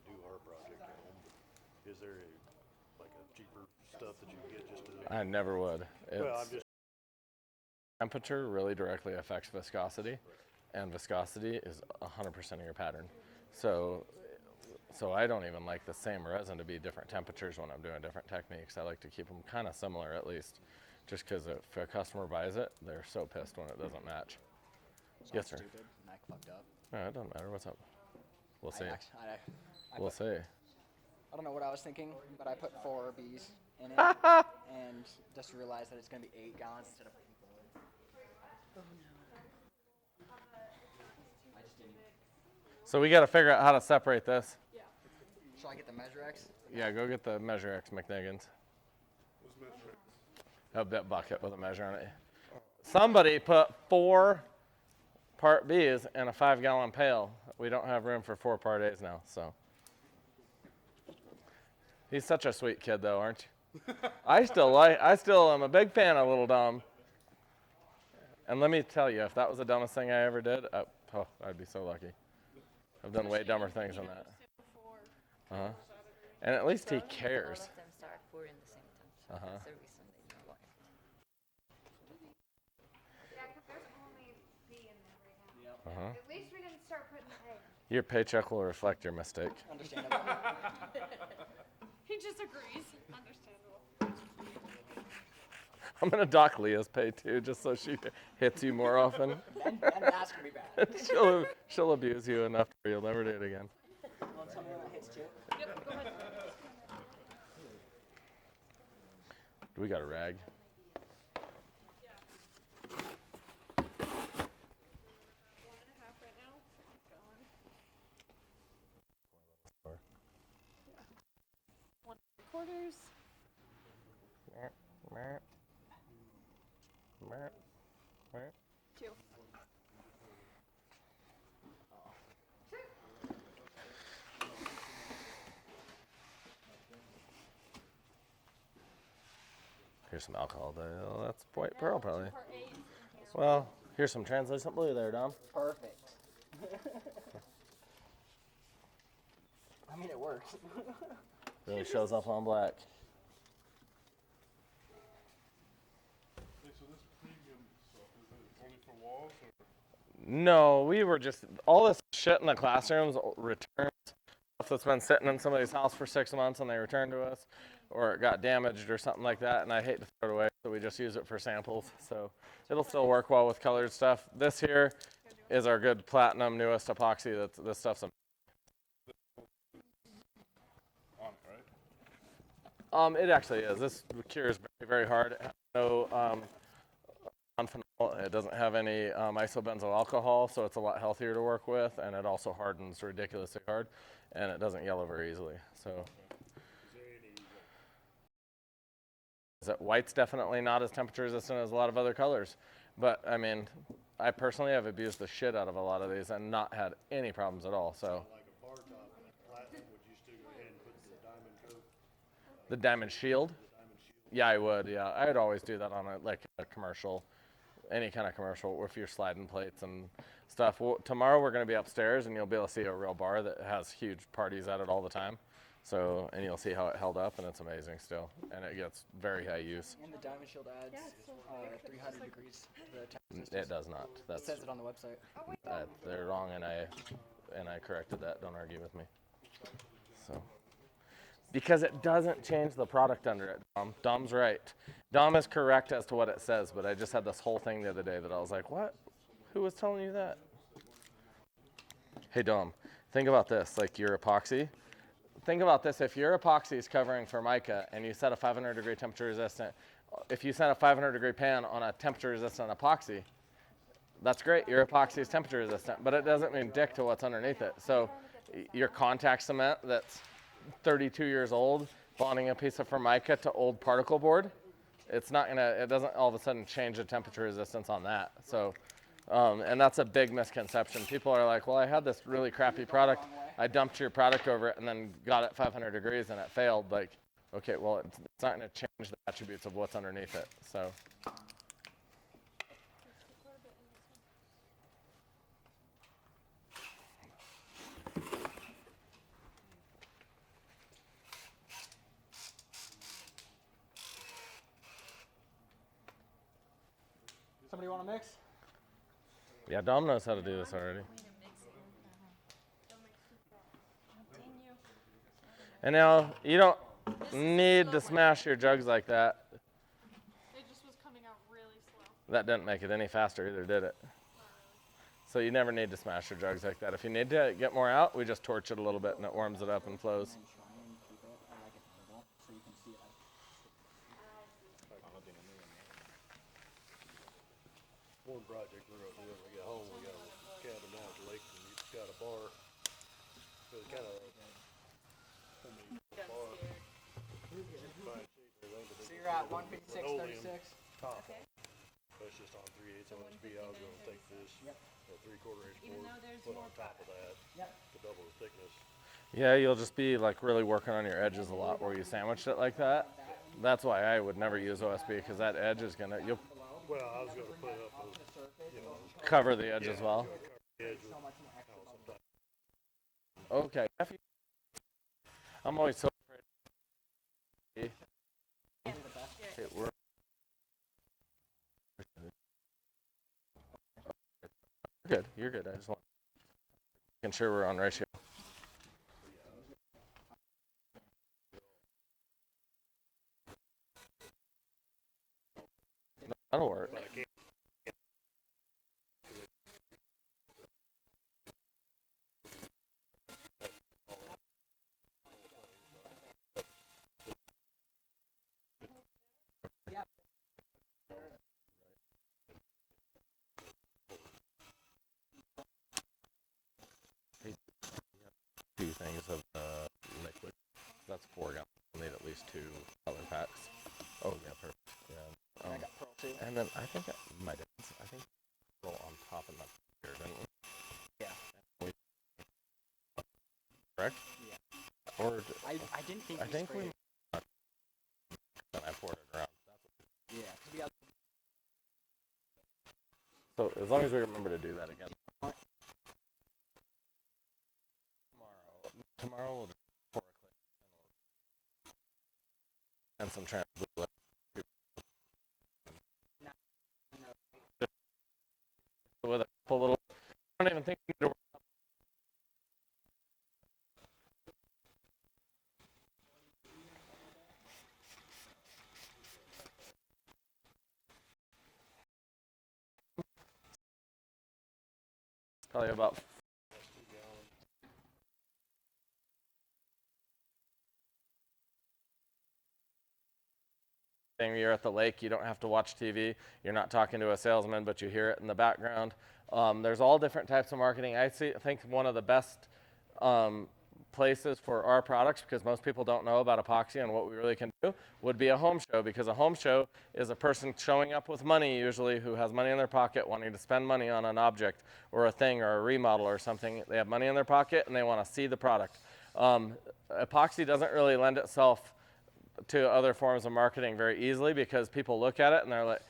do our project at home, but is there like a cheaper stuff that you can get just to? I never would. Well, I'm just. Temperature really directly affects viscosity, and viscosity is 100% of your pattern. So I don't even like the same resin to be different temperatures when I'm doing different techniques. I like to keep them kind of similar at least, just because if a customer buys it, they're so pissed when it doesn't match. Yes, sir. Stupid. And I fucked up. No, it doesn't matter. What's up? We'll see. We'll see. I don't know what I was thinking, but I put 4 Bs in it, and just realized that it's gonna be 8 gallons instead of 4. Oh no. I just didn't. So we got to figure out how to separate this. Yeah. Shall I get the Measure X? Yeah, go get the Measure X McNiggins. What's Measure X? Have that bucket with a measure on it. Somebody put 4 Part Bs in a 5-gallon pail. We don't have room for 4 Part As now, so. He's such a sweet kid, though, aren't you? I still am a big fan of Little Dom. And let me tell you, if that was the dumbest thing I ever did, I'd be so lucky. I've done way dumber things than that. Uh-huh. And at least he cares. All of them start pouring the same time. Uh-huh. That's the reason they know why. Yeah, because there's only B in there right now. Uh-huh. At least we didn't start putting A. Your paycheck will reflect your mistake. Understandable. He just agrees. Understandable. I'm going to dock Leah's pay, too, just so she hits you more often. and that's gonna be bad. she'll abuse you enough where you'll never do it again. Want to tell me when that hits too? Yep, go ahead. Do we got a rag? Quarters. Two. Here's some alcohol. That's white pearl, probably. Well, here's some translucent blue there, Dom. Perfect. I mean, it works. Really shows up on black. Hey, so this premium stuff, is it only for walls or? No, we were just, all this shit in the classrooms returns. Stuff that's been sitting in somebody's house for 6 months and they return to us, or it got damaged or something like that, and I hate to throw it away, so we just use it for samples. So it'll still work well with colored stuff. This here is our good platinum newest epoxy. This stuff's it actually is. This cures very, very hard. It has no nonphenol. It doesn't have any isobenzyl alcohol, so it's a lot healthier to work with, and it also hardens ridiculously hard, and it doesn't yellow very easily. So, white's definitely not as temperature resistant as a lot of other colors, but I mean, I personally have abused the shit out of a lot of these and not had any problems at all. So. Like a bar top platinum, would you still go ahead and put the diamond coat? The diamond shield? Yeah, I would. Yeah, I would always do that on a commercial, any kind of commercial, if you're sliding plates and stuff. Well, tomorrow we're going to be upstairs, and you'll be able to see a real bar that has huge parties at it all the time. So, and you'll see how it held up, and it's amazing still, and it gets very high use. And the Diamond Shield adds 300 degrees to the temperature. It does not. It says it on the website. They're wrong, and I corrected that. Don't argue with me. So. Because it doesn't change the product under it, Dom. Dom's right. Dom is correct as to what it says, but I just had this whole thing the other day that I was like, what? Who was telling you that? Hey, Dom, think about this, like your epoxy. Think about this, if your epoxy is covering Formica and you set a 500 degree temperature resistant, if you set a 500 degree pan on a temperature resistant epoxy, that's great, your epoxy is temperature resistant, but it doesn't mean dick to what's underneath it. So your contact cement that's 32 years old, bonding a piece of Formica to old particle board, it doesn't all of a sudden change the temperature resistance on that. So, and that's a big misconception. People are like, well, I had this really crappy product. I dumped your product over it and then got it 500 degrees and it failed. Like, okay, well, it's not going to change the attributes of what's underneath it. So. want to mix? Yeah, Dom knows how to do this already. And now you don't need to smash your jugs like that. It just was coming out really slow. That didn't make it any faster either, did it? So you never need to smash your jugs like that. If you need to get more out, we just torch it a little bit and it warms it up and flows. And try and keep it at like an angle so you can see it. One project we're gonna do when we get home, we got a cabin down at the lake and it's got a bar. So it's kind of like a bar. Fine shape and everything, but So you're at 156, linoleum 36. top. But it's just on 3/8 OSB. I was gonna take this, Yep. a 3/4 inch board, put on top of that Yep. to double the thickness. Yeah, you'll just be like really working on your edges a lot where you sandwiched it like that. That's why I would never use OSB because that edge is you'll Well, I was gonna put up a, you know, cover the edge as well. cover the edge with, So much more extra bubble. sometimes. Okay. I'm always so afraid. It works. Good. You're good. I just want making sure we're on ratio. That'll work. But I can't. Two things of liquid. That's 4 gallons. We'll need at least 2 color packs. Oh yeah, perfect. Yeah. I got pearl too. And then I think my dad's. I think roll on top of that here, didn't we? Yeah. Correct. Yeah. Or I didn't think I you think sprayed we. it. Then I poured it around. Yeah. 'Cause we got So as long as we remember to do that again. Tomorrow we'll just pour a click and some trans blue. With a couple little. I don't even think we need to work. Probably about. You're at the lake, you don't have to watch TV, you're not talking to a salesman, but you hear it in the background. There's all different types of marketing. I think one of the best places for our products, because most people don't know about epoxy and what we really can do, would be a home show, because a home show is a person showing up with money usually who has money in their pocket wanting to spend money on an object or a thing or a remodel or something. They have money in their pocket and they want to see the product. Epoxy doesn't really lend itself to other forms of marketing very easily because people look at it and they're like,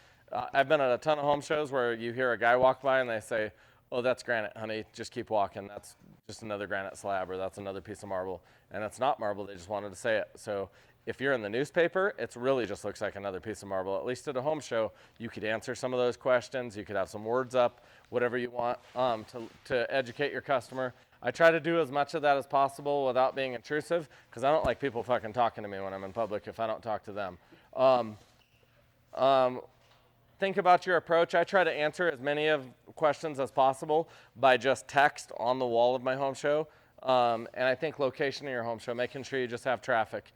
I've been at a ton of home shows where you hear a guy walk by and they say, oh, that's granite, honey, just keep walking. That's just another granite slab or that's another piece of marble. And it's not marble, they just wanted to say it. So if you're in the newspaper, it really just looks like another piece of marble. At least at a home show, you could answer some of those questions. You could have some words up, whatever you want to educate your customer. I try to do as much of that as possible without being intrusive because I don't like people fucking talking to me when I'm in public if I don't talk to them. Think about your approach. I try to answer as many of questions as possible by just text on the wall of my home show. And I think location of your home show, making sure you just have traffic.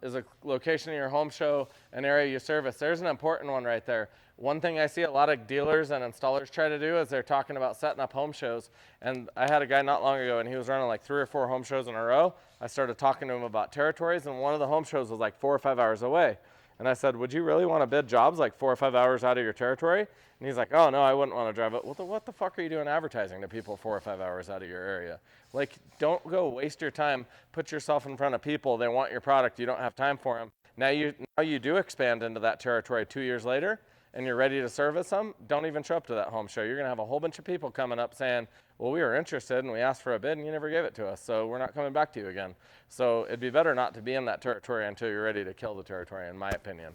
Is a location of your home show an area you service? There's an important one right there. One thing I see a lot of dealers and installers try to do is they're talking about setting up home shows. And I had a guy not long ago and he was running like 3 or 4 home shows in a row. I started talking to him about territories and one of the home shows was like 4 or 5 hours away. And I said, would you really want to bid jobs like 4 or 5 hours out of your territory? And he's like, oh no, I wouldn't want to drive it. Well, what the fuck are you doing advertising to people 4 or 5 hours out of your area? Like, don't go waste your time. Put yourself in front of people. They want your product. You don't have time for them. Now you do expand into that territory 2 years later and you're ready to service them. Don't even show up to that home show. You're going to have a whole bunch of people coming up saying, well, we were interested and we asked for a bid and you never gave it to us. So we're not coming back to you again. So it'd be better not to be in that territory until you're ready to kill the territory, in my opinion.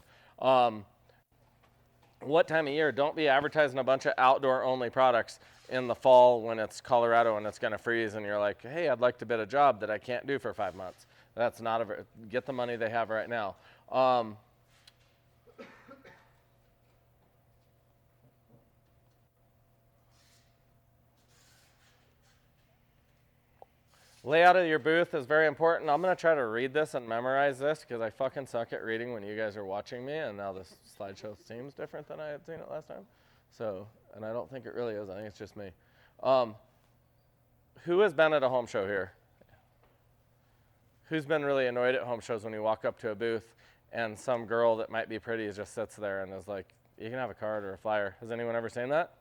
what time of year? Don't be advertising a bunch of outdoor only products in the fall when it's Colorado and it's going to freeze and you're like, hey, I'd like to bid a job that I can't do for 5 months. That's not get the money they have right now. Layout of your booth is very important. I'm going to try to read this and memorize this because I fucking suck at reading when you guys are watching me, and now this slideshow seems different than I had seen it last time. So, and I don't think it really is. I think it's just me. Who has been at a home show here? Who's been really annoyed at home shows when you walk up to a booth and some girl that might be pretty just sits there and is like, you can have a card or a flyer. Has anyone ever seen that?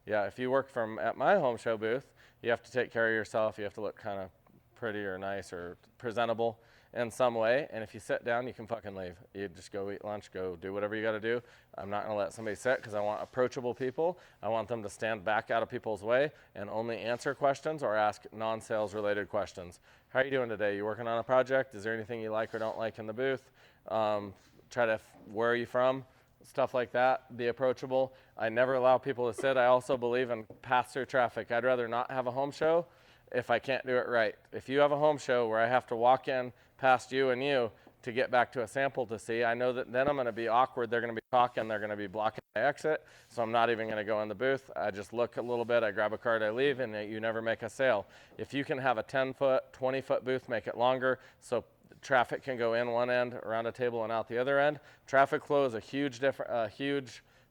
Yeah, if you work at my home show booth, you have to take care of yourself. You have to look kind of pretty or nice or presentable in some way. And if you sit down, you can fucking leave. You just go eat lunch, go do whatever you got to do. I'm not going to let somebody sit because I want approachable people. I want them to stand back out of people's way and only answer questions or ask non-sales related questions. How are you doing today? You working on a project? Is there anything you like or don't like in the booth? Where are you from? Stuff like that. Be approachable. I never allow people to sit. I also believe in pass-through traffic. I'd rather not have a home show if I can't do it right. If you have a home show where I have to walk in past you and you to get back to a sample to see, I know that then I'm going to be awkward. They're going to be talking. They're going to be blocking my exit. So I'm not even going to go in the booth. I just look a little bit. I grab a card. I leave, and you never make a sale. If you can have a 10-foot, 20-foot booth, make it longer so traffic can go in one end around a table and out the other end. Traffic flow is a huge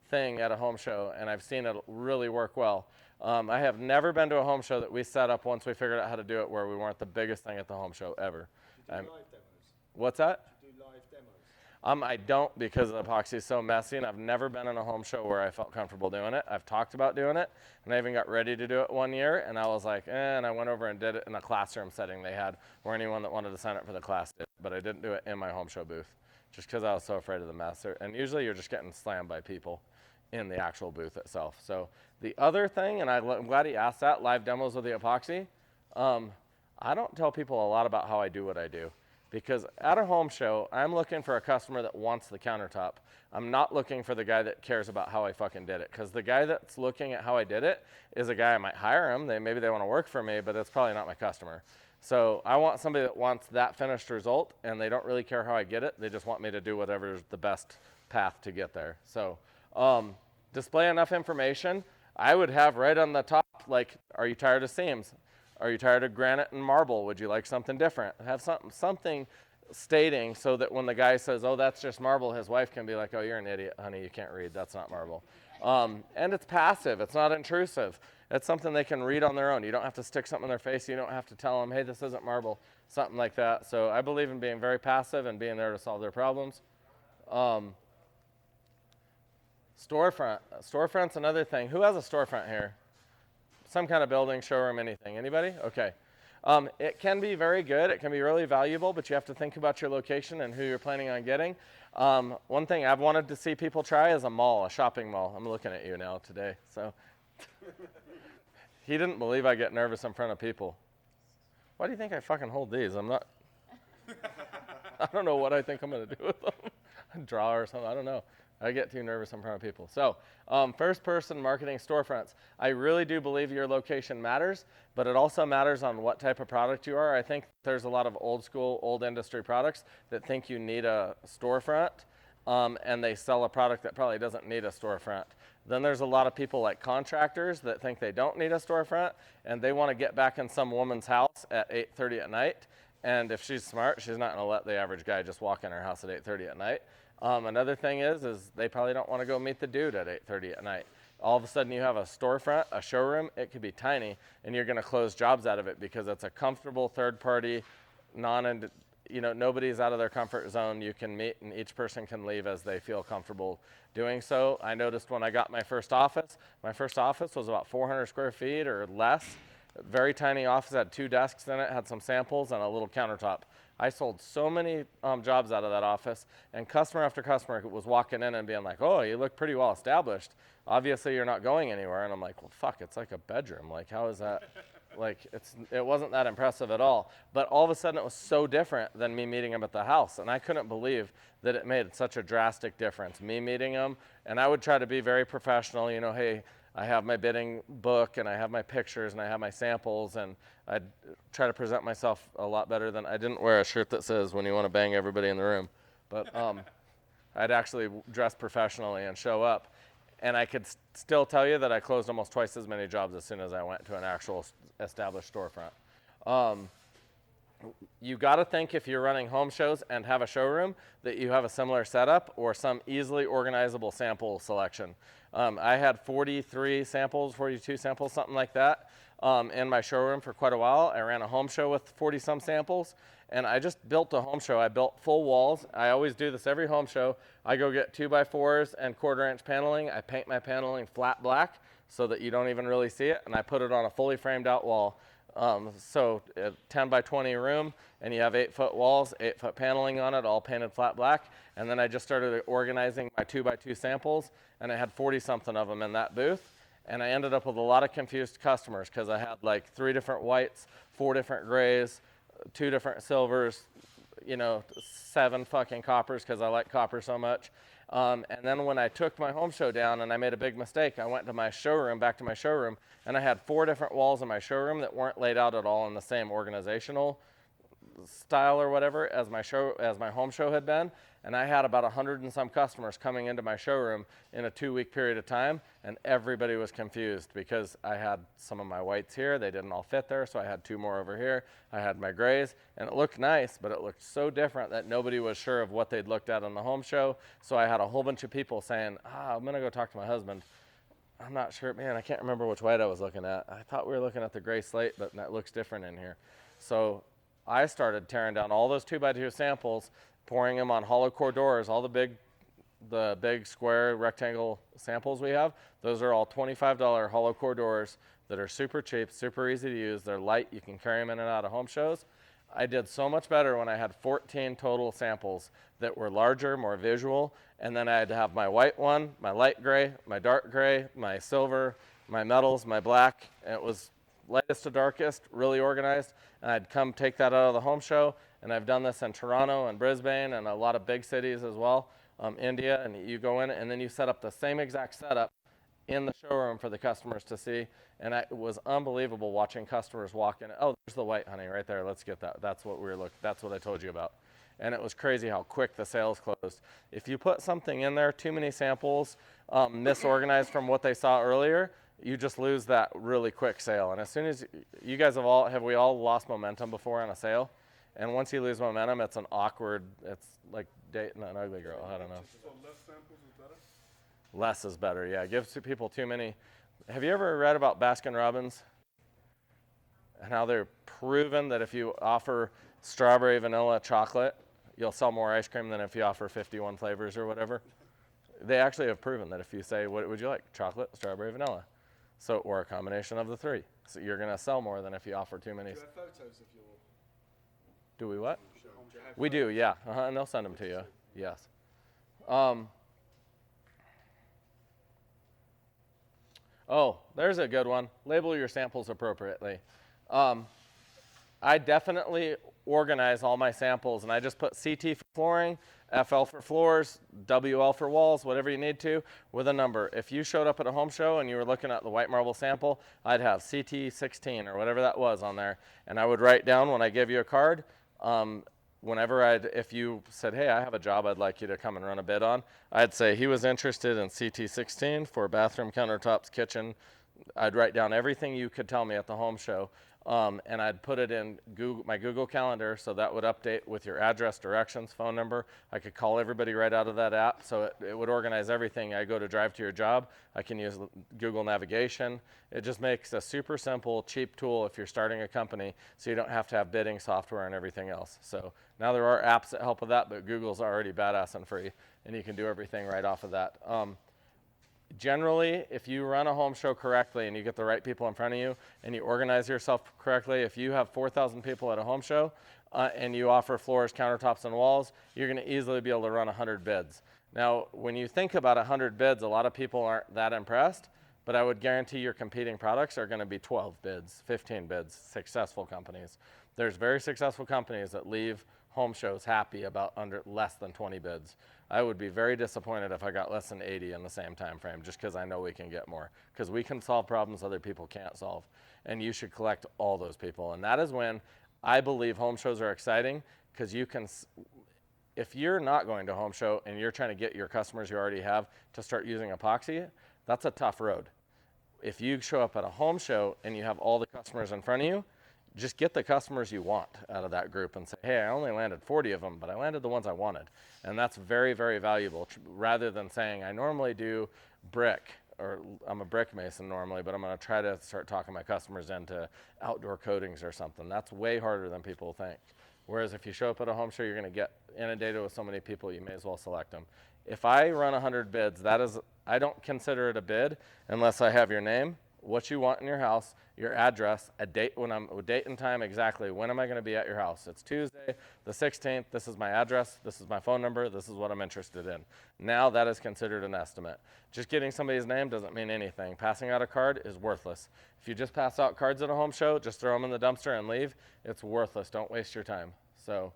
thing at a home show, and I've seen it really work well. I have never been to a home show that we set up once we figured out how to do it where we weren't the biggest thing at the home show ever. Do live demos? What's that? Do live demos? I don't, because the epoxy is so messy, and I've never been in a home show where I felt comfortable doing it. I've talked about doing it, and I even got ready to do it one year, and I was like, and I went over and did it in a classroom setting they had where anyone that wanted to sign up for the class did, but I didn't do it in my home show booth just because I was so afraid of the mess. And usually you're just getting slammed by people in the actual booth itself. So the other thing, and I'm glad he asked that, live demos with the epoxy, I don't tell people a lot about how I do what I do. Because at a home show, I'm looking for a customer that wants the countertop. I'm not looking for the guy that cares about how I fucking did it. Because the guy that's looking at how I did it is a guy I might hire him. Maybe they want to work for me, but that's probably not my customer. So I want somebody that wants that finished result, and they don't really care how I get it. They just want me to do whatever's the best path to get there. So display enough information. I would have right on the top, like, are you tired of seams? Are you tired of granite and marble? Would you like something different? Have something stating so that when the guy says, oh, that's just marble, his wife can be like, oh, you're an idiot, honey, you can't read, that's not marble. And it's passive, it's not intrusive. It's something they can read on their own. You don't have to stick something in their face, you don't have to tell them, hey, this isn't marble, something like that. So I believe in being very passive and being there to solve their problems. Storefront. Storefront's another thing. Who has a storefront here? Some kind of building, showroom, anything. Anybody? Okay. It can be very good. It can be really valuable, but you have to think about your location and who you're planning on getting. One thing I've wanted to see people try is a mall, a shopping mall. I'm looking at you now today. So he didn't believe I get nervous in front of people. Why do you think I fucking hold these? I'm not. I don't know what I think I'm going to do with them. Draw or something. I don't know. I get too nervous in front of people. So first person marketing storefronts. I really do believe your location matters, but it also matters on what type of product you are. I think there's a lot of old school, old industry products that think you need a storefront, and they sell a product that probably doesn't need a storefront. Then there's a lot of people like contractors that think they don't need a storefront, and they want to get back in some woman's house at 8:30 at night. And if she's smart, she's not going to let the average guy just walk in her house at 8:30 at night. Another thing is they probably don't want to go meet the dude at 8:30 at night. All of a sudden you have a storefront, a showroom, it could be tiny, and you're going to close jobs out of it because it's a comfortable third party, nobody's out of their comfort zone. You can meet and each person can leave as they feel comfortable doing so. I noticed when I got my first office was about 400 square feet or less. Very tiny office, had 2 desks in it, had some samples and a little countertop. I sold so many jobs out of that office, and customer after customer was walking in and being like, oh, you look pretty well established. Obviously, you're not going anywhere. And I'm like, well, fuck, it's like a bedroom. Like, how is that? Like, it wasn't that impressive at all. But all of a sudden, it was so different than me meeting him at the house. And I couldn't believe that it made such a drastic difference, me meeting him. And I would try to be very professional, you know, hey, I have my bidding book, and I have my pictures, and I have my samples, and I'd try to present myself a lot better than, I didn't wear a shirt that says, when you want to bang everybody in the room. But I'd actually dress professionally and show up. And I could still tell you that I closed almost twice as many jobs as soon as I went to an actual established storefront. You got to think, if you're running home shows and have a showroom, that you have a similar setup or some easily organizable sample selection. I had 42 samples, something like that, in my showroom for quite a while. I ran a home show with 40-some samples, and I just built a home show. I built full walls. I always do this every home show. I go get 2x4s and 1/4-inch paneling. I paint my paneling flat black so that you don't even really see it, and I put it on a fully framed out wall. So a 10 by 20 room, and you have 8-foot walls, 8-foot paneling on it, all painted flat black. And then I just started organizing my 2x2 samples, and I had 40-something of them in that booth. And I ended up with a lot of confused customers because I had like 3 different whites, 4 different grays, 2 different silvers, you know, 7 fucking coppers because I like copper so much. And then when I took my home show down and I made a big mistake, I went to my showroom, back to my showroom, and I had 4 different walls in my showroom that weren't laid out at all in the same organizational style or whatever as my home show had been. And I had about 100 and some customers coming into my showroom in a 2-week period of time, and everybody was confused because I had some of my whites here, they didn't all fit there, so I had 2 more over here. I had my grays, and it looked nice, but it looked so different that nobody was sure of what they'd looked at on the home show. So I had a whole bunch of people saying, I'm gonna go talk to my husband. I'm not sure, man, I can't remember which white I was looking at. I thought we were looking at the gray slate, but that looks different in here. So I started tearing down all those 2x2 samples, pouring them on hollow core doors, all the big square rectangle samples we have. Those are all $25 hollow core doors that are super cheap, super easy to use. They're light, you can carry them in and out of home shows. I did so much better when I had 14 total samples that were larger, more visual, and then I had to have my white one, my light gray, my dark gray, my silver, my metals, my black, and it was lightest to darkest, really organized, and I'd come take that out of the home show, and I've done this in Toronto and Brisbane and a lot of big cities as well, India, and you go in and then you set up the same exact setup in the showroom for the customers to see, and it was unbelievable watching customers walk in. Oh, there's the white, honey, right there. Let's get that. That's what that's what I told you about. And it was crazy how quick the sales closed. If you put something in there, too many samples, misorganized from what they saw earlier, you just lose that really quick sale. And as soon as you guys have we all lost momentum before on a sale? And once you lose momentum, it's an awkward, it's like dating an ugly girl. I don't know. So less samples is better? Less is better, yeah. Give people too many. Have you ever read about Baskin Robbins? And how they're proven that if you offer strawberry, vanilla, chocolate, you'll sell more ice cream than if you offer 51 flavors or whatever? They actually have proven that if you say, what would you like? Chocolate, strawberry, vanilla. So, or a combination of the 3. So you're going to sell more than if you offer too many. Do you have photos if you'll Do we what? show them? We do, yeah. And they'll send them to you. Yes. Oh, there's a good one. Label your samples appropriately. I definitely organize all my samples, and I just put CT for flooring, FL for floors, WL for walls, whatever you need to, with a number. If you showed up at a home show and you were looking at the white marble sample, I'd have CT16 or whatever that was on there, and I would write down when I gave you a card, if you said, hey, I have a job I'd like you to come and run a bid on, I'd say he was interested in CT16 for bathroom, countertops, kitchen. I'd write down everything you could tell me at the home show. And I'd put it in my Google Calendar, so that would update with your address, directions, phone number. I could call everybody right out of that app, so it would organize everything. I go to drive to your job, I can use Google navigation. It just makes a super simple, cheap tool if you're starting a company, so you don't have to have bidding software and everything else. So now there are apps that help with that, but Google's already badass and free, and you can do everything right off of that. Generally, if you run a home show correctly and you get the right people in front of you and you organize yourself correctly, if you have 4,000 people at a home show and you offer floors, countertops, and walls, you're going to easily be able to run 100 bids. Now, when you think about 100 bids, a lot of people aren't that impressed, but I would guarantee your competing products are going to be 12 bids, 15 bids, successful companies. There's very successful companies that leave home shows happy about under less than 20 bids. I would be very disappointed if I got less than 80 in the same time frame, just because I know we can get more, because we can solve problems other people can't solve, and you should collect all those people. And that is when I believe home shows are exciting, because you can, if you're not going to a home show and you're trying to get your customers you already have to start using epoxy, that's a tough road. If you show up at a home show and you have all the customers in front of you, just get the customers you want out of that group and say, hey, I only landed 40 of them, but I landed the ones I wanted. And that's very, very valuable, rather than saying, I normally do brick, or I'm a brick mason normally, but I'm going to try to start talking my customers into outdoor coatings or something. That's way harder than people think. Whereas if you show up at a home show, you're going to get inundated with so many people, you may as well select them. If I run 100 bids, I don't consider it a bid unless I have your name, what you want in your house, your address, a date and time exactly. When am I going to be at your house? It's Tuesday, the 16th. This is my address. This is my phone number. This is what I'm interested in. Now that is considered an estimate. Just getting somebody's name doesn't mean anything. Passing out a card is worthless. If you just pass out cards at a home show, just throw them in the dumpster and leave, it's worthless. Don't waste your time. So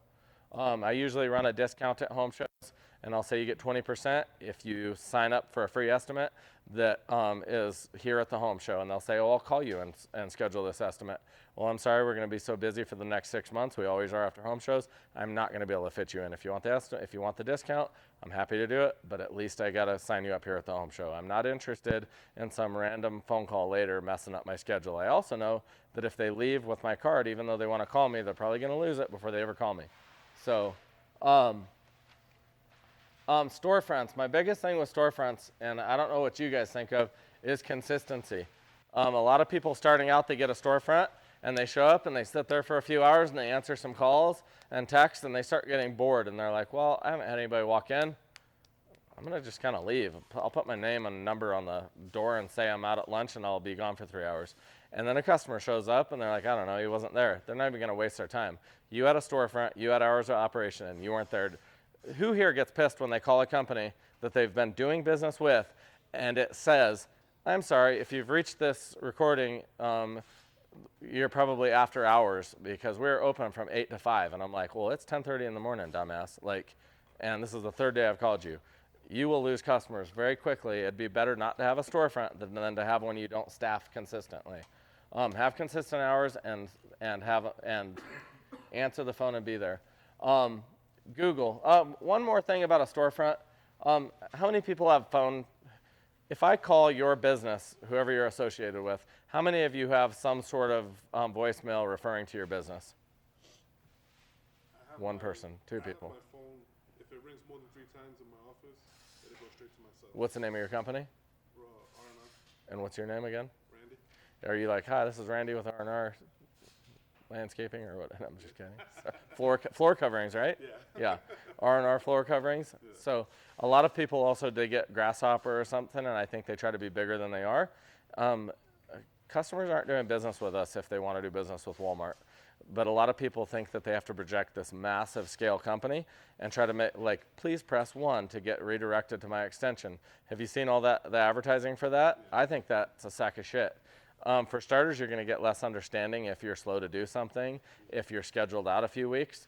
I usually run a discount at home shows, and I'll say you get 20% if you sign up for a free estimate that is here at the home show. And they'll say, oh, I'll call you and schedule this estimate. Well, I'm sorry, we're going to be so busy for the next 6 months. We always are after home shows. I'm not going to be able to fit you in. If you want the estimate, if you want the discount, I'm happy to do it, but at least I got to sign you up here at the home show. I'm not interested in some random phone call later messing up my schedule. I also know that if they leave with my card, even though they want to call me, they're probably going to lose it before they ever call me. So, storefronts. My biggest thing with storefronts, and I don't know what you guys think of, is consistency. A lot of people starting out, they get a storefront, and they show up, and they sit there for a few hours, and they answer some calls and texts, and they start getting bored, and they're like, well, I haven't had anybody walk in. I'm going to just kind of leave. I'll put my name and number on the door and say I'm out at lunch, and I'll be gone for 3 hours. And then a customer shows up, and they're like, I don't know, he wasn't there. They're not even going to waste their time. You had a storefront, you had hours of operation, and you weren't there. Who here gets pissed when they call a company that they've been doing business with, and it says, I'm sorry, if you've reached this recording, you're probably after hours because we're open from 8 to 5. And I'm like, well, it's 10:30 in the morning, dumbass. And this is the third day I've called you. You will lose customers very quickly. It'd be better not to have a storefront than to have one you don't staff consistently. Have consistent hours and answer the phone and be there. Google. One more thing about a storefront. How many people have phone? If I call your business, whoever you're associated with, how many of you have some sort of voicemail referring to your business? One person, two people. My phone, if it rings more than 3 times in my office, it'll go straight to my cell. What's the name of your company? R&R. And what's your name again? Randy. Are you like, hi, this is Randy with R&R Landscaping or what? I'm just kidding. Floor coverings, right? Yeah. R&R floor coverings. Yeah. So a lot of people also, they get Grasshopper or something, and I think they try to be bigger than they are. Customers aren't doing business with us if they want to do business with Walmart. But a lot of people think that they have to project this massive scale company and try to make, like, please press 1 to get redirected to my extension. Have you seen all the advertising for that? I think that's a sack of shit. For starters, you're going to get less understanding if you're slow to do something, if you're scheduled out a few weeks.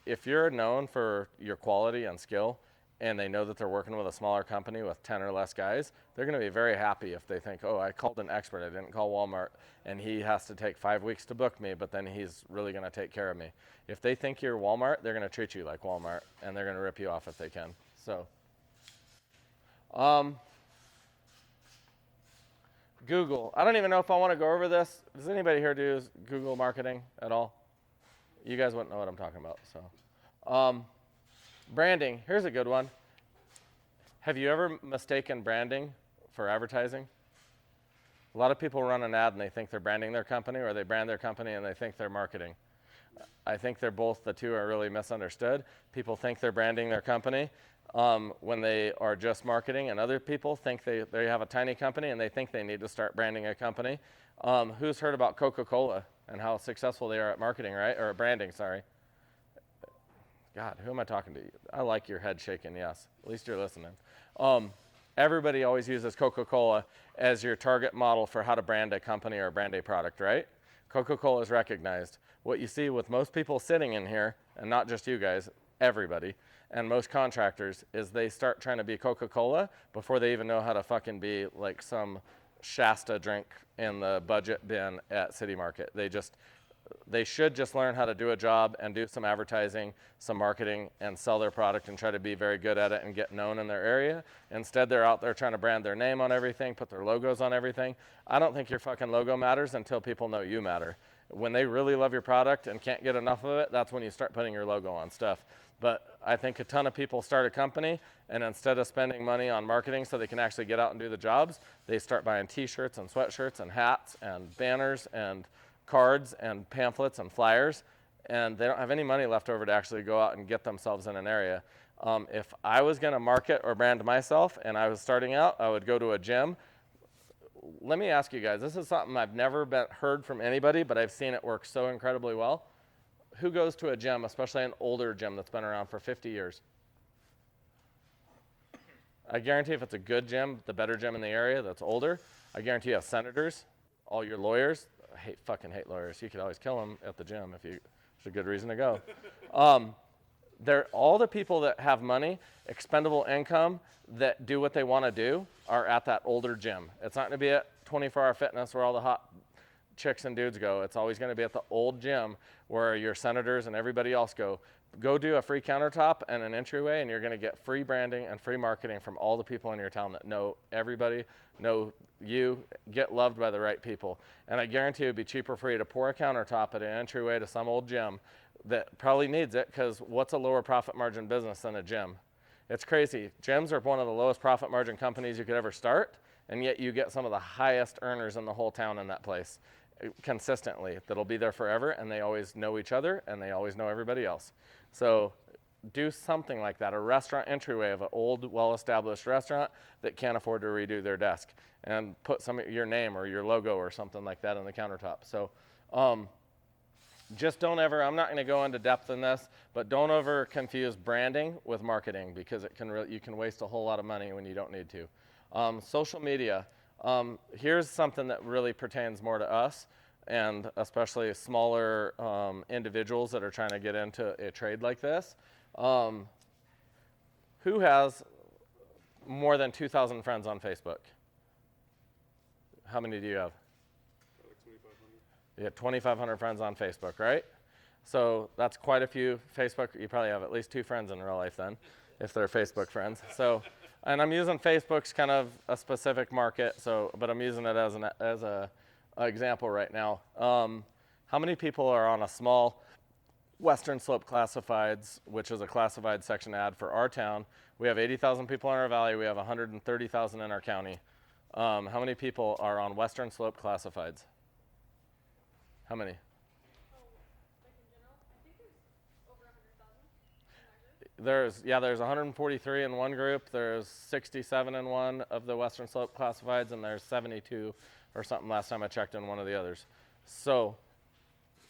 If you're known for your quality and skill, and they know that they're working with a smaller company with 10 or less guys, they're going to be very happy if they think, oh, I called an expert, I didn't call Walmart, and he has to take 5 weeks to book me, but then he's really going to take care of me. If they think you're Walmart, they're going to treat you like Walmart, and they're going to rip you off if they can. So, Google. I don't even know if I want to go over this. Does anybody here do Google marketing at all? You guys wouldn't know what I'm talking about. So, branding. Here's a good one. Have you ever mistaken branding for advertising? A lot of people run an ad and they think they're branding their company, or they brand their company and they think they're marketing. I think the two are really misunderstood. People think they're branding their company when they are just marketing, and other people think they have a tiny company and they think they need to start branding a company. Who's heard about Coca-Cola and how successful they are at marketing, right? Or at branding, sorry. God, who am I talking to? I like your head shaking, yes. At least you're listening. everybody always uses Coca-Cola as your target model for how to brand a company or brand a product, right? Coca-Cola is recognized. What you see with most people sitting in here, and not just you guys, everybody, and most contractors, is they start trying to be Coca-Cola before they even know how to fucking be like some Shasta drink in the budget bin at City Market. They should just learn how to do a job and do some advertising, some marketing, and sell their product and try to be very good at it and get known in their area. Instead, they're out there trying to brand their name on everything, put their logos on everything. I don't think your fucking logo matters until people know you matter. When they really love your product and can't get enough of it, that's when you start putting your logo on stuff. But I think a ton of people start a company, and instead of spending money on marketing so they can actually get out and do the jobs, they start buying t-shirts and sweatshirts and hats and banners and cards and pamphlets and flyers, and they don't have any money left over to actually go out and get themselves in an area. If I was going to market or brand myself and I was starting out, I would go to a gym. Let me ask you guys, this is something I've never heard from anybody, but I've seen it work so incredibly well. Who goes to a gym, especially an older gym that's been around for 50 years? I guarantee if it's a good gym, the better gym in the area that's older, I guarantee you have senators, all your lawyers. I fucking hate lawyers. You could always kill them at the gym if it's a good reason to go. They're all the people that have money, expendable income, that do what they want to do are at that older gym. It's not going to be at 24-hour fitness where all the hot chicks and dudes go. It's always going to be at the old gym where your senators and everybody else go. Go do a free countertop and an entryway, and you're going to get free branding and free marketing from all the people in your town that know everybody, know you, get loved by the right people. And I guarantee it would be cheaper for you to pour a countertop at an entryway to some old gym that probably needs it, because what's a lower profit margin business than a gym? It's crazy. Gyms are one of the lowest profit margin companies you could ever start, and yet you get some of the highest earners in the whole town in that place consistently. That'll be there forever, and they always know each other, and they always know everybody else. So do something like that, a restaurant entryway of an old, well-established restaurant that can't afford to redo their desk, and put some of your name or your logo or something like that on the countertop. So just don't ever, I'm not going to go into depth in this, but don't ever confuse branding with marketing, because you can waste a whole lot of money when you don't need to. Social media. Here's something that really pertains more to us, and especially smaller individuals that are trying to get into a trade like this. Who has more than 2,000 friends on Facebook? How many do you have? Like 2,500. You have 2,500 friends on Facebook, right? So that's quite a few. Facebook, you probably have at least 2 friends in real life then, if they're Facebook friends. So, and I'm using Facebook's kind of a specific market, but I'm using it as a example right now. How many people are on a small Western Slope Classifieds, which is a classified section ad for our town? We have 80,000 people in our valley. We have 130,000 in our county. How many people are on Western Slope Classifieds? How many? There's 143 in one group. There's 67 in one of the Western Slope Classifieds, and there's 72 or something last time I checked in one of the others. So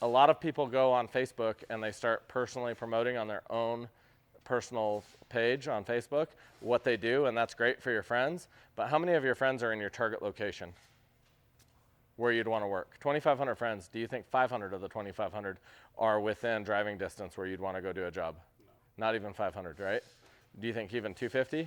a lot of people go on Facebook and they start personally promoting on their own personal page on Facebook what they do, and that's great for your friends. But how many of your friends are in your target location where you'd want to work? 2,500 friends. Do you think 500 of the 2,500 are within driving distance where you'd want to go do a job? No. Not even 500, right? Do you think even 250? Yeah,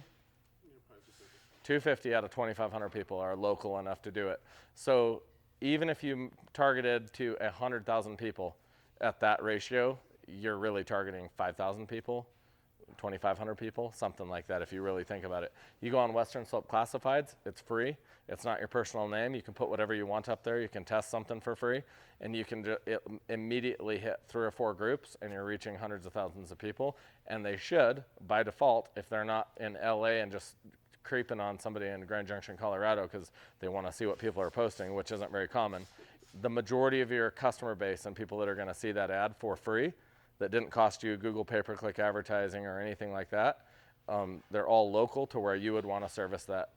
probably 250. 250 out of 2,500 people are local enough to do it. So even if you targeted to 100,000 people at that ratio, you're really targeting 5,000 people, 2,500 people, something like that if you really think about it. You go on Western Slope Classifieds, it's free. It's not your personal name. You can put whatever you want up there. You can test something for free, and you can immediately hit 3 or 4 groups, and you're reaching hundreds of thousands of people. And they should, by default, if they're not in LA and just creeping on somebody in Grand Junction, Colorado, because they want to see what people are posting, which isn't very common. The majority of your customer base and people that are going to see that ad for free, that didn't cost you Google pay-per-click advertising or anything like that, they're all local to where you would want to service that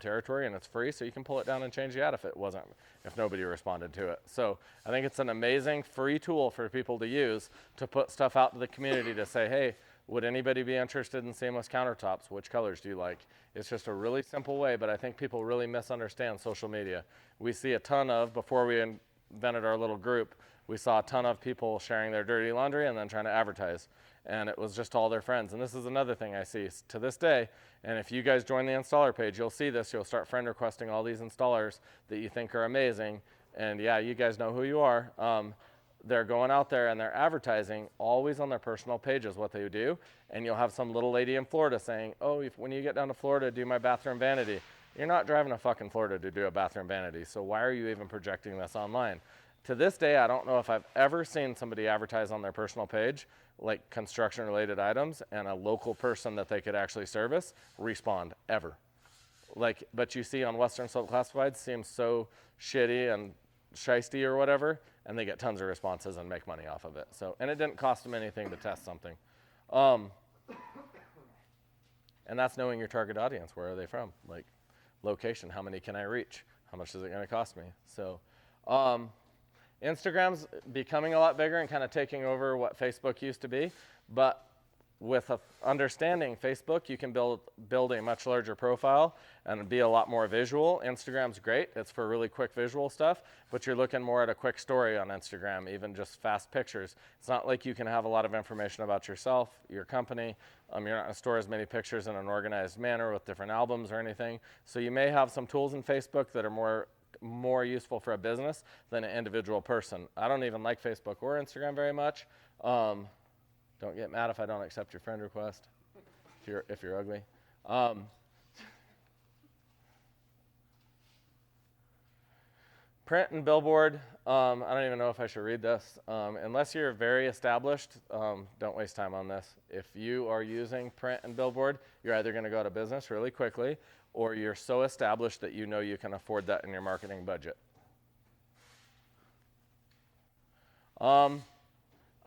territory, and it's free, so you can pull it down and change the ad if nobody responded to it. So I think it's an amazing free tool for people to use to put stuff out to the community to say, hey, Would anybody be interested in seamless countertops? Which colors do you like? It's just a really simple way, but I think people really misunderstand social media. We see a ton of, before we invented our little group, we saw a ton of people sharing their dirty laundry and then trying to advertise. And it was just all their friends. And this is another thing I see to this day. And if you guys join the installer page, you'll see this. You'll start friend requesting all these installers that you think are amazing. And yeah, you guys know who you are. They're going out there and they're advertising always on their personal pages what they do. And you'll have some little lady in Florida saying, oh, when you get down to Florida, do my bathroom vanity. You're not driving to fucking Florida to do a bathroom vanity. So why are you even projecting this online? To this day, I don't know if I've ever seen somebody advertise on their personal page like construction-related items and a local person that they could actually service respond ever. Like, but you see on Western Slope Classifieds seems so shitty and shisty or whatever, and they get tons of responses and make money off of it. So, and it didn't cost them anything to test something. And that's knowing your target audience. Where are they from? Like, location. How many can I reach? How much is it going to cost me? So, Instagram's becoming a lot bigger and kind of taking over what Facebook used to be, but with understanding Facebook, you can build a much larger profile and be a lot more visual. Instagram's great. It's for really quick visual stuff, but you're looking more at a quick story on Instagram, even just fast pictures. It's not like you can have a lot of information about yourself, your company. You're not going to store as many pictures in an organized manner with different albums or anything. So you may have some tools in Facebook that are more useful for a business than an individual person. I don't even like Facebook or Instagram very much. Don't get mad if I don't accept your friend request, if you're ugly. Print and billboard, I don't even know if I should read this. Unless you're very established, don't waste time on this. If you are using print and billboard, you're either going to go out of business really quickly, or you're so established that you know you can afford that in your marketing budget.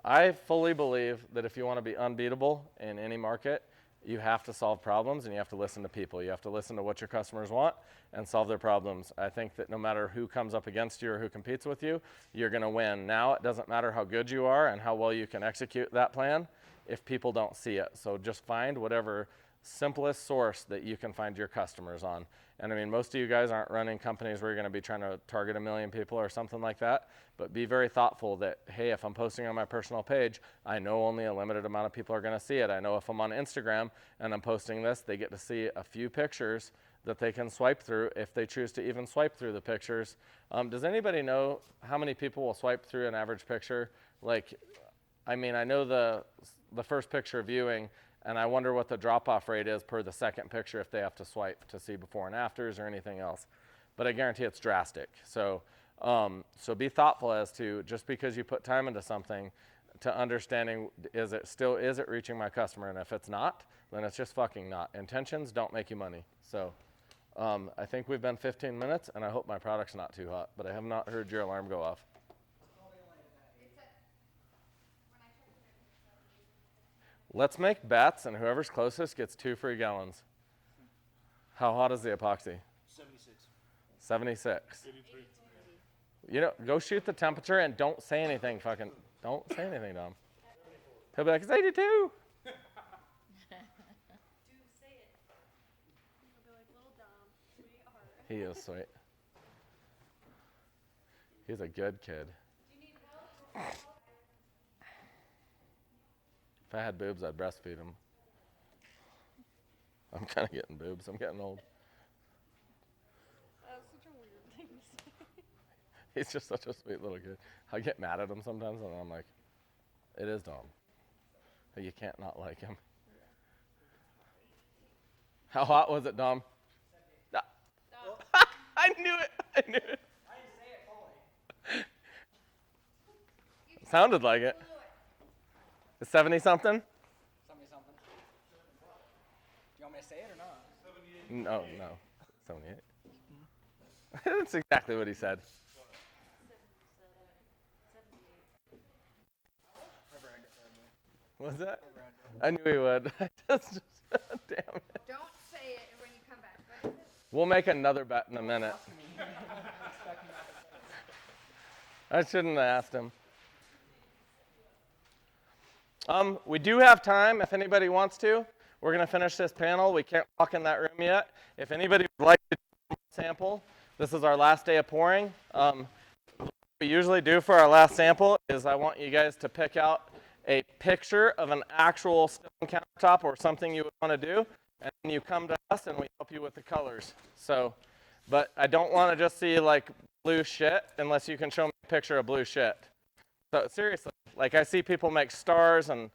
I fully believe that if you want to be unbeatable in any market, you have to solve problems and you have to listen to people. You have to listen to what your customers want and solve their problems. I think that no matter who comes up against you or who competes with you, you're going to win. Now, it doesn't matter how good you are and how well you can execute that plan if people don't see it. So just find whatever simplest source that you can find your customers on. And I mean, most of you guys aren't running companies where you're going to be trying to target 1 million people or something like that, but be very thoughtful that, hey, if I'm posting on my personal page, I know only a limited amount of people are going to see it. I know if I'm on Instagram and I'm posting this, they get to see a few pictures that they can swipe through if they choose to even swipe through the pictures. Does anybody know how many people will swipe through an average picture? Like, I mean, I know the first picture viewing, and I wonder what the drop-off rate is per the second picture if they have to swipe to see before and afters or anything else. But I guarantee it's drastic. So be thoughtful as to, just because you put time into something, to understanding, is it reaching my customer? And if it's not, then it's just fucking not. Intentions don't make you money. So I think we've been 15 minutes, and I hope my product's not too hot, but I have not heard your alarm go off. Let's make bets, and whoever's closest gets 2 free gallons. How hot is the epoxy? 76. 76. 83. You know, go shoot the temperature and don't say anything, don't say anything, Dom. He'll be like, it's 82. Do say it. I'll be like, little Dom, sweetheart. He is sweet. He's a good kid. Do you need help? If I had boobs, I'd breastfeed him. I'm kind of getting boobs. I'm getting old. That's such a weird thing to say. He's just such a sweet little kid. I get mad at him sometimes, and I'm like, it is Dom. But you can't not like him. How hot was it, Dom? Ah. I knew it. I knew it. I didn't say it fully. Sounded like it. It's 70-something? 70-something. Do you want me to say it or not? No. 78. That's exactly what he said. What's that? I knew he would. Damn it. Don't say it when you come back. What is it? We'll make another bet in a minute. I shouldn't have asked him. We do have time if anybody wants to. We're going to finish this panel. We can't walk in that room yet. If anybody would like to do a sample, this is our last day of pouring. What we usually do for our last sample is I want you guys to pick out a picture of an actual stone countertop or something you would want to do, and then you come to us and we help you with the colors. So, but I don't want to just see like blue shit unless you can show me a picture of blue shit. So seriously, like I see people make stars and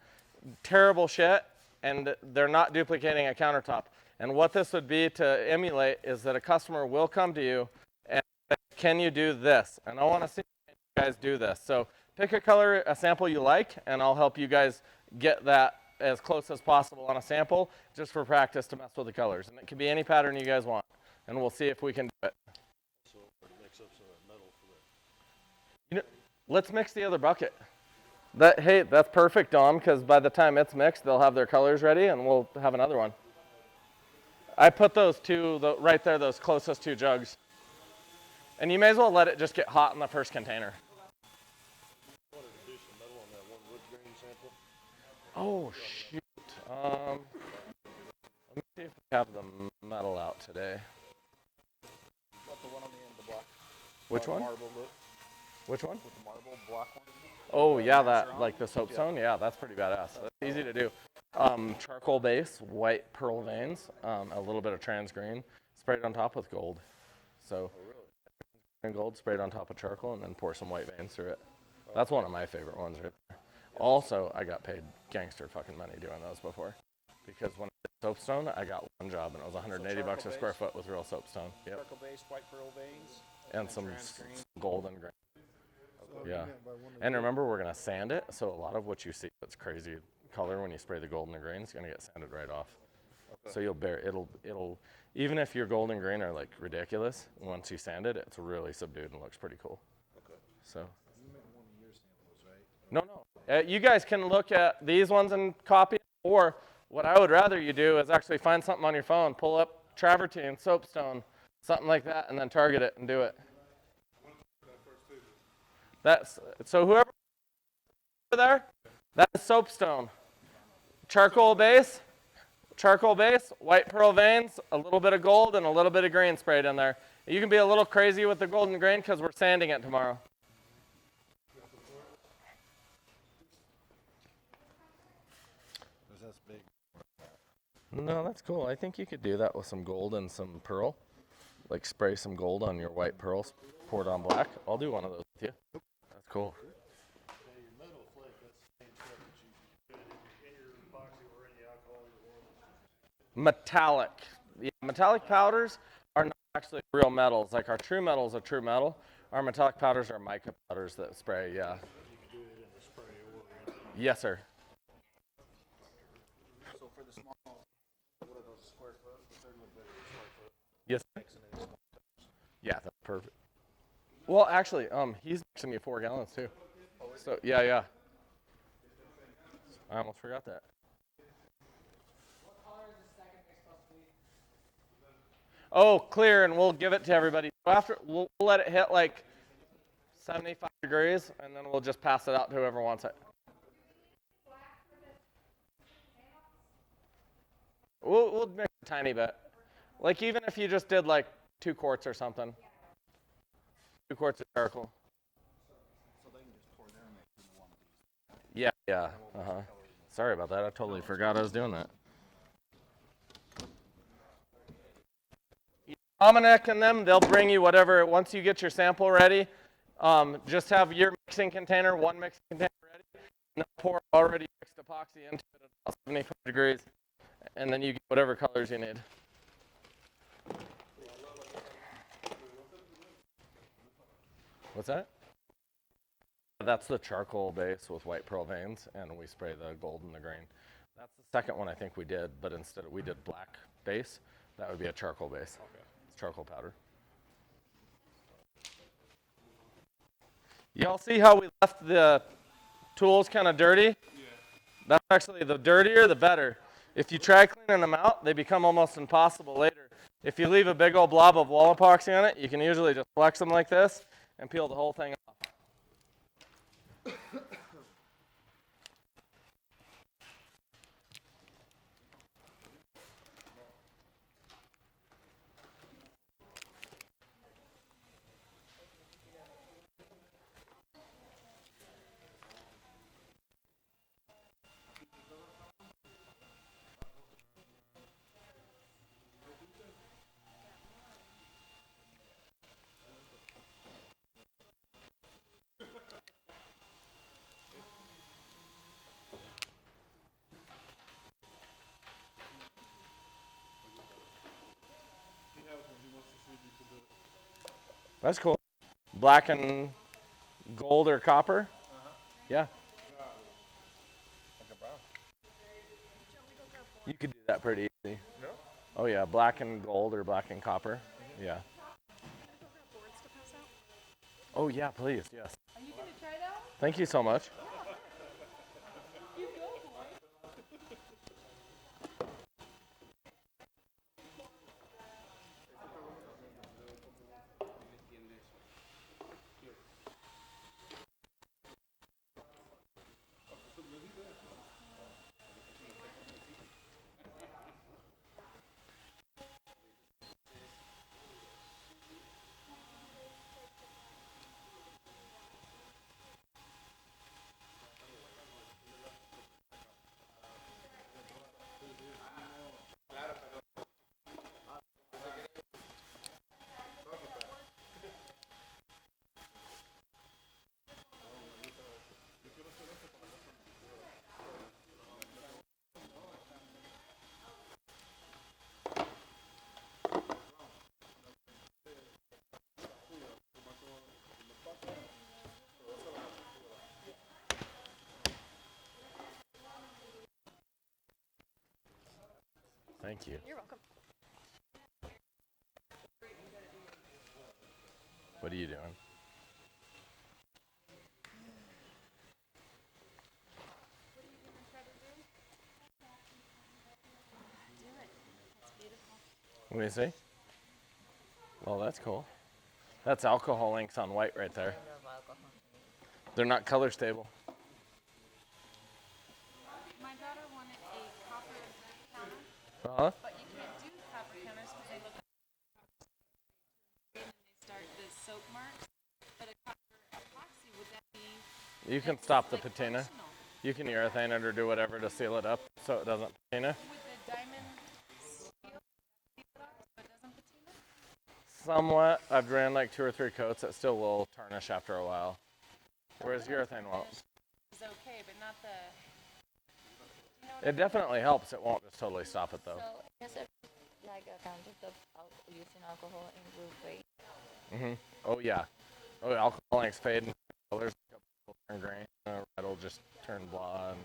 terrible shit, and they're not duplicating a countertop. And what this would be to emulate is that a customer will come to you and say, can you do this? And I want to see you guys do this. So pick a color, a sample you like, and I'll help you guys get that as close as possible on a sample just for practice to mess with the colors. And it can be any pattern you guys want, and we'll see if we can do it. So mix up some of that metal for that. You know, let's mix the other bucket. Hey, that's perfect, Dom, because by the time it's mixed, they'll have their colors ready, and we'll have another one. I put those two right there, those closest two jugs. And you may as well let it just get hot in the first container. I wanted to do some metal on that one wood grain sample. Oh, shoot. Let me see if we have the metal out today. What, the one on the end of the block? Which one? Marble look Which one? with the marble block one. Oh, yeah, that, like the soapstone? Yeah, that's pretty badass. That's easy to do. Charcoal base, white pearl veins, a little bit of trans green, sprayed on top with gold. So, and gold sprayed on top of charcoal, and then pour some white veins through it. That's one of my favorite ones right there. Also, I got paid gangster fucking money doing those before. Because when I did soapstone, I got one job, and it was 180 bucks a square foot with real soapstone. Yep. Charcoal base, white pearl veins. And some gold and green. Yeah. And remember, we're going to sand it, so a lot of what you see that's crazy color when you spray the gold and the green is going to get sanded right off. So you'll it'll, even if your gold and green are like ridiculous, once you sand it, it's really subdued and looks pretty cool. Okay. So. You meant one of your samples, right? No. You guys can look at these ones and copy, or what I would rather you do is actually find something on your phone, pull up travertine, soapstone, something like that, and then target it and do it. So whoever there, that's soapstone. Charcoal base, white pearl veins, a little bit of gold, and a little bit of green sprayed in there. You can be a little crazy with the gold and green because we're sanding it tomorrow. That's big. No, that's cool. I think you could do that with some gold and some pearl. Like spray some gold on your white pearls, pour it on black. I'll do one of those with you. That's cool. Yeah, your metal flake, that's the same stuff that you put in your epoxy or any alcohol or oil. Metallic. Yeah, metallic powders are not actually real metals. Like our true metal is a true metal. Our metallic powders are mica powders that spray, yeah. You can do it in the spray or in Yes, sir. So for the small, what are those square foot? The third one better square foot. Yes. mixing it in small cups. Yeah, that's perfect. Well, actually, he's mixing me 4 gallons too. So yeah. I almost forgot that. What color is the second mix supposed to be? Oh, clear, and we'll give it to everybody. After we'll let it hit like 75 degrees, and then we'll just pass it out to whoever wants it. We'll mix a tiny bit. Like even if you just did like 2 quarts or something. 2 quarts of charcoal. So they can just pour their mix in one of these. Yeah. Sorry about that. I totally forgot I was doing that. Dominic and them, they'll bring you whatever. Once you get your sample ready, just have your mixing container, one mixing container ready, and they'll pour already mixed epoxy into it at about 75 degrees, and then you get whatever colors you need. What's that? That's the charcoal base with white pearl veins, and we spray the gold and the green. That's the second one I think we did, but instead we did black base. That would be a charcoal base. Okay. It's charcoal powder. Y'all see how we left the tools kind of dirty? Yeah. That's actually the dirtier, the better. If you try cleaning them out, they become almost impossible later. If you leave a big old blob of wall epoxy on it, you can usually just flex them like this and peel the whole thing off. That's cool. Black and gold or copper? Yeah. You could do that pretty easy. No? Oh yeah, black and gold or black and copper. Yeah. Oh yeah, please, yes. Are you gonna try that one? Thank you so much. You go for it. Thank you. You're welcome. What are you doing? What do you see? Well, that's cool. That's alcohol inks on white right there. Kind of alcohol. They're not color stable. My daughter wanted a copper counter, Uh-huh. but you can't do copper counters because they look like and they start the soap marks. But a copper epoxy, would that be You can that's, stop the like, patina. functional? You can urethane it or do whatever to seal it up so it doesn't patina. Would the diamond seal it up so it doesn't patina? Somewhat. I've ran like 2 or 3 coats. It still will tarnish after a while. Whereas urethane won't. It's okay, but not the. You know what It definitely helps. It won't just totally stop it though. So is it like a countertop using alcohol and will fade? Oh yeah. Oh, alcohol inks fade and colors will turn green. It'll just turn blah and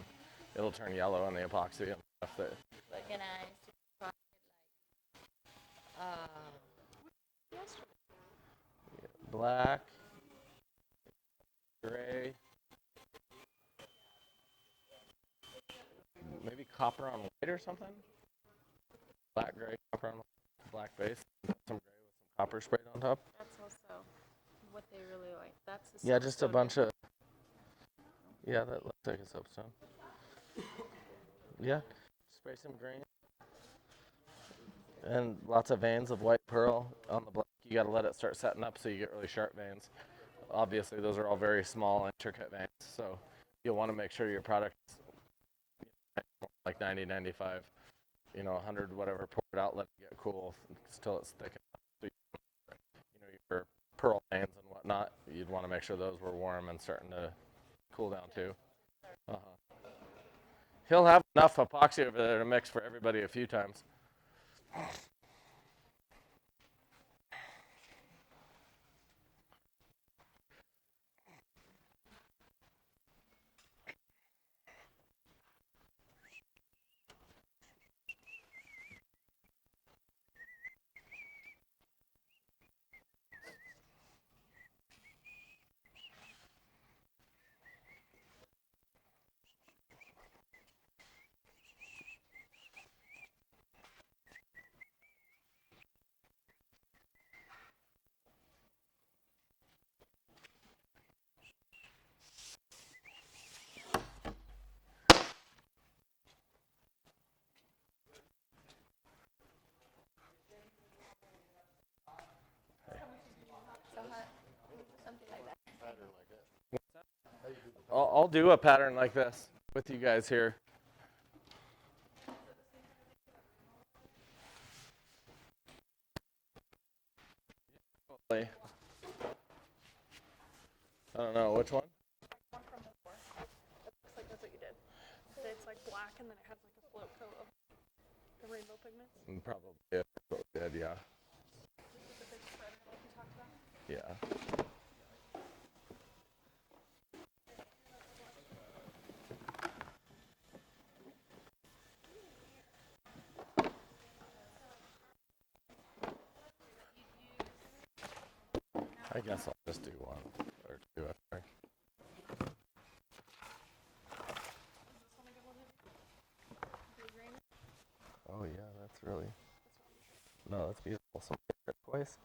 it'll turn yellow in the epoxy and stuff. That But can I still try it like black, gray, maybe copper on white or something. Black, gray, copper on white, black base, and some gray with some copper sprayed on top. That's also what they really like. That's the Yeah, just a soapstone. bunch of. Yeah, that looks like a soapstone. Yeah, spray some green. And lots of veins of white pearl on the black. You got to let it start setting up so you get really sharp veins. Obviously, those are all very small, intricate veins. So you'll want to make sure your product's like 90, 95, 100, whatever. Pour it out, let it get cool until it's thick enough. So your pearl veins and whatnot, you'd want to make sure those were warm and starting to cool down too. He'll have enough epoxy over there to mix for everybody a few times. so something like that? I'll do a pattern like this with you guys here. I don't know which one. One from before. It looks like that's what you did. It's like black and then it has like a float coat of the rainbow pigments. Probably yeah, what we did, yeah. With the big spreader like you talked about. Yeah. I guess I'll just do one or two after. Oh yeah, that's really. No, that's beautiful. Some turquoise,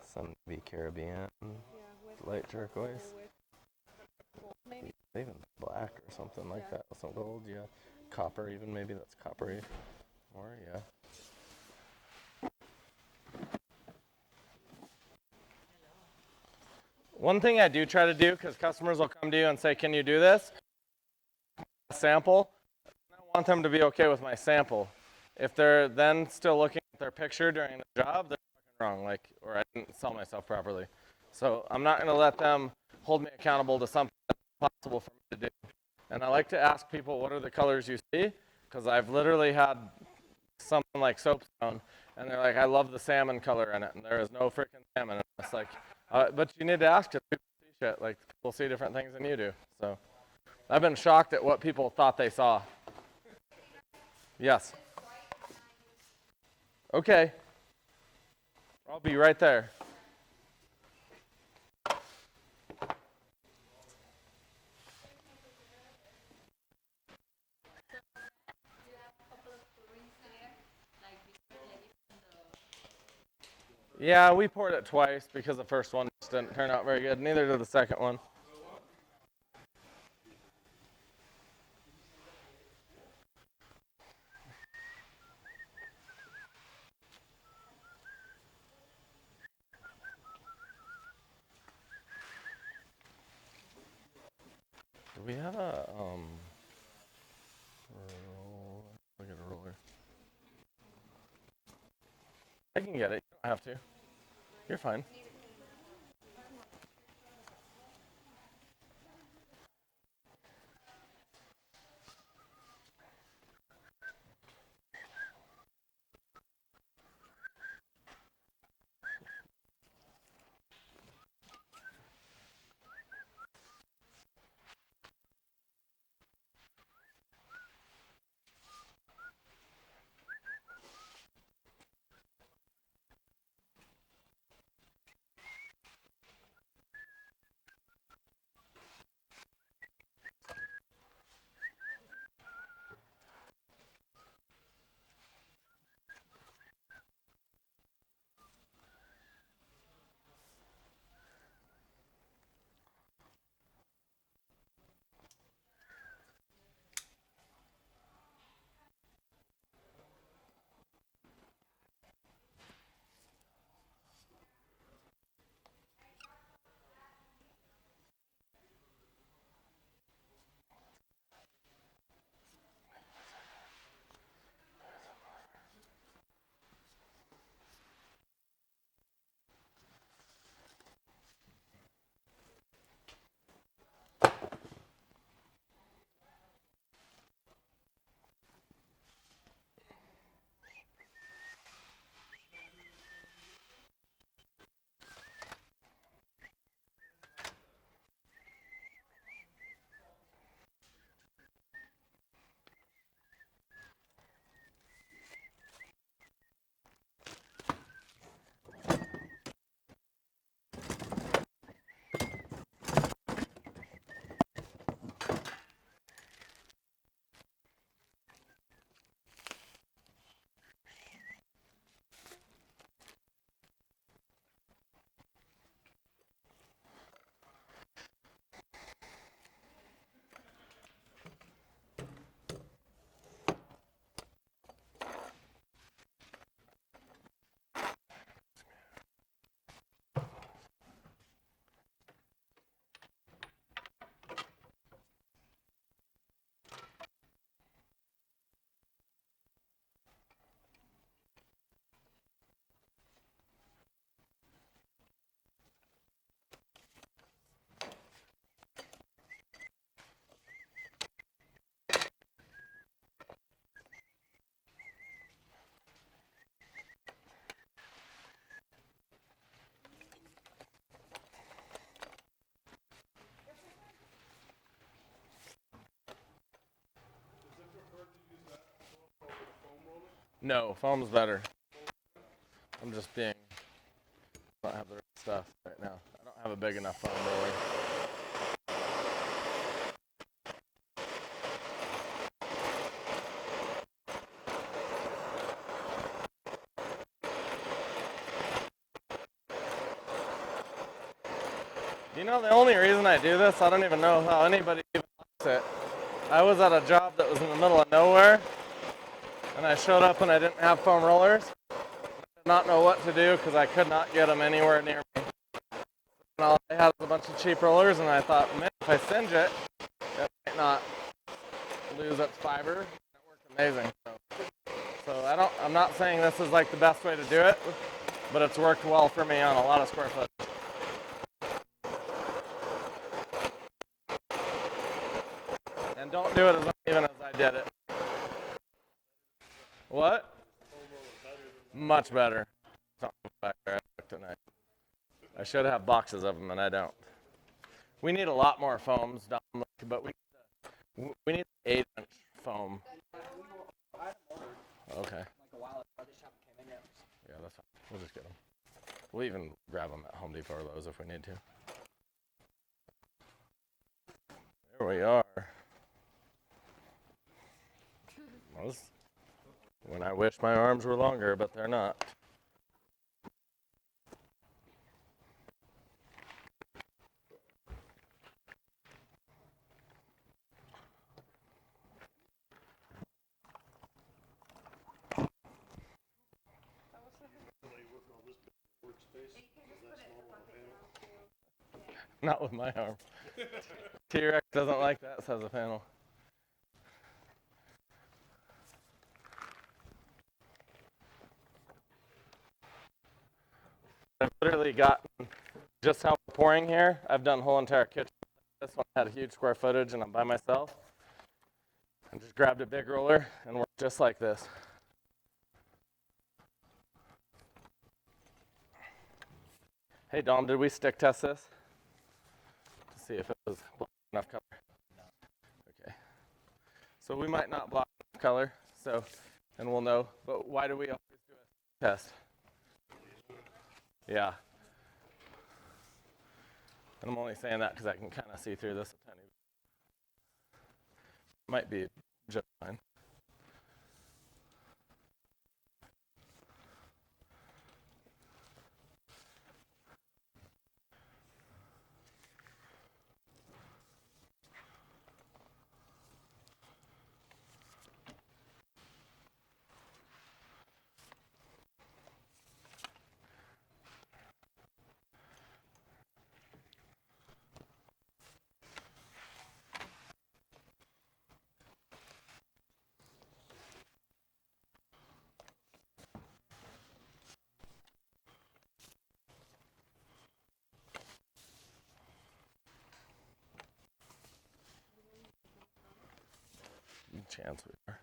some maybe Caribbean, light turquoise, even black or something like that with some gold. Yeah, copper even maybe that's coppery. Or yeah. One thing I do try to do, because customers will come to you and say, "Can you do this?" Sample. I want them to be okay with my sample. If they're then still looking at their picture during the job, they're fucking wrong, like, or I didn't sell myself properly. So I'm not going to let them hold me accountable to something that's impossible for me to do. And I like to ask people, what are the colors you see? Because I've literally had something like soapstone, and they're like, I love the salmon color in it, and there is no freaking salmon. And it's like, but you need to ask because people see shit. Like, people see different things than you do. So I've been shocked at what people thought they saw. Yes. Okay. I'll be right there. Yeah, we poured it twice because the first one just didn't turn out very good. Neither did the second one. Do we have a look at a roller? I can get it. You don't have to. You're fine. No, foam's better. I'm just being, I don't have the right stuff right now. I don't have a big enough foam roller. You know, the only reason I do this, I don't even know how anybody even likes it. I was at a job that was in the middle of nowhere, and I showed up and I didn't have foam rollers. I did not know what to do because I could not get them anywhere near me. And all I had was a bunch of cheap rollers, and I thought, man, if I singe it, it might not lose its fiber. It worked amazing. So I'm not saying this is like the best way to do it, but it's worked well for me on a lot of square foot. And don't do it as uneven as I did it. What? Much better. Something back there. I looked tonight. I should have boxes of them, and I don't. We need a lot more foams, but we need 8-inch foam. Okay. Like a while ago, they just haven't came in yet. Yeah, that's fine. We'll just get them. We'll even grab them at Home Depot or Lowe's if we need to. There we are. When I wish my arms were longer, but they're not. Not with my arm. T-Rex doesn't like that, says the panel. I've literally gotten just how we're pouring here. I've done whole entire kitchen. This one had a huge square footage, and I'm by myself. I just grabbed a big roller and worked just like this. Hey Dom, did we stick test this? To see if it was enough color. Okay. So we might not block enough color, and we'll know. But why do we always do a test? Yeah. And I'm only saying that because I can kind of see through this a tiny bit. Might be just fine. Chance we are.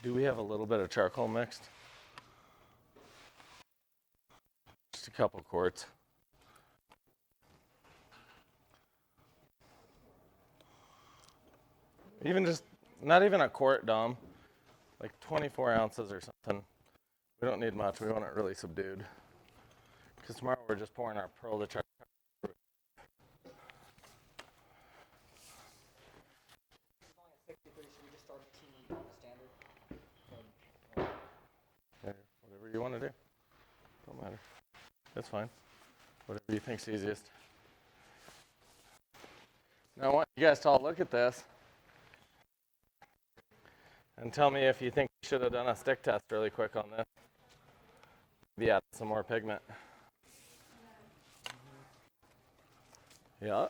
Do we have a little bit of charcoal mixed? Just a couple quarts. Even just, not even a quart, Dom. Like 24 ounces or something. We don't need much. We want it really subdued. Because tomorrow we're just pouring our pearl to charcoal. It's only at 63, should we just start the standard? Yeah, whatever you want to do. Don't matter. That's fine. Whatever you think's easiest. Now I want you guys to all look at this and tell me if you think we should have done a stick test really quick on this. Maybe add some more pigment. Yeah.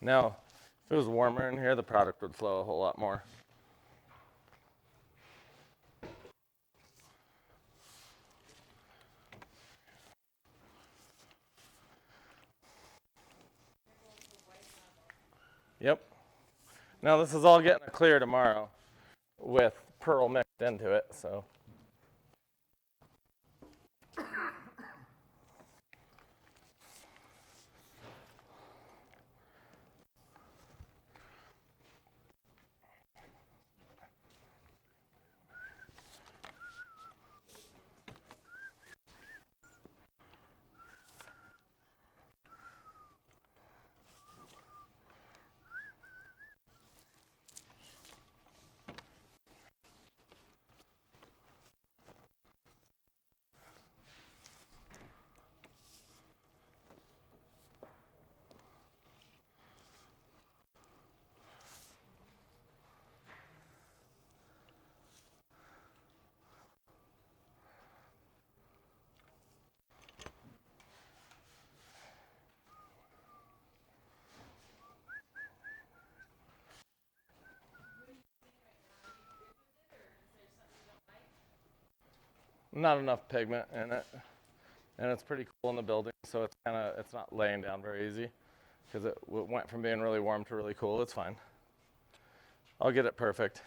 Now, if it was warmer in here, the product would flow a whole lot more. Yep. Now this is all getting a clear tomorrow with pearl mixed into it, so. Not enough pigment in it, and it's pretty cool in the building, so it's not laying down very easy because it went from being really warm to really cool. It's fine. I'll get it perfect.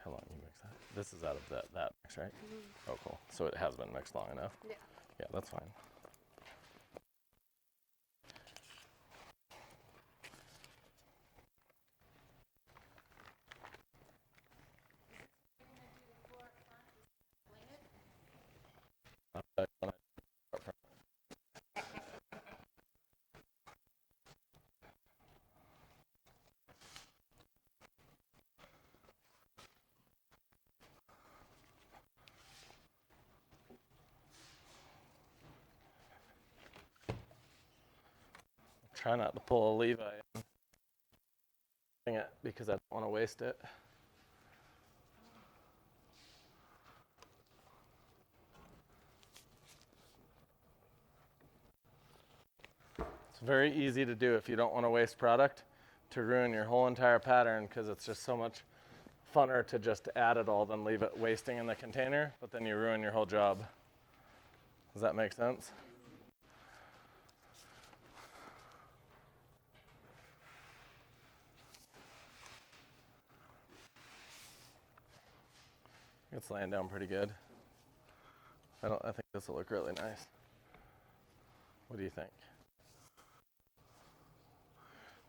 How long you mix that? This is out of that mix, right? Mm-hmm. Oh, cool. So it has been mixed long enough. Yeah. Yeah, that's fine. Try not to pull a Levi in it because I don't want to waste it. It's very easy to do if you don't want to waste product to ruin your whole entire pattern because it's just so much funner to just add it all than leave it wasting in the container, but then you ruin your whole job. Does that make sense? It's laying down pretty good. I think this will look really nice. What do you think?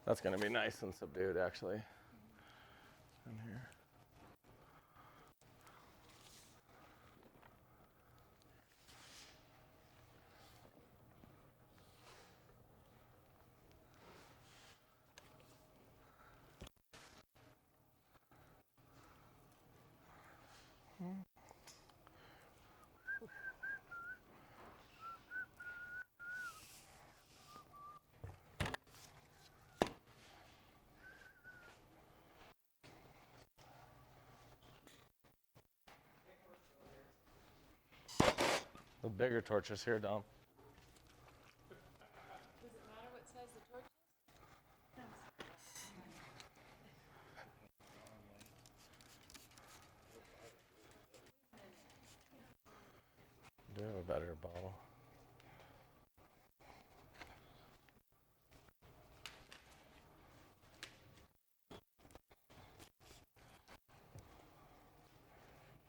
That's going to be nice and subdued, actually. In here. The bigger torches here, Dom. Does it matter what size the torch is? Do have a better bottle.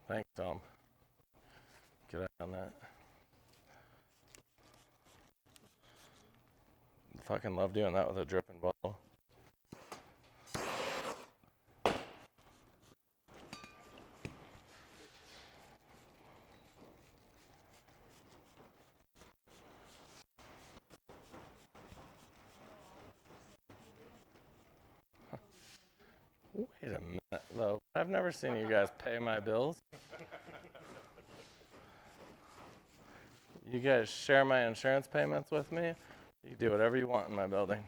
Thanks, Dom. Get out on that. Fucking love doing that with a dripping bottle. Wait a minute, though. I've never seen you guys pay my bills. You guys share my insurance payments with me. You can do whatever you want in my building.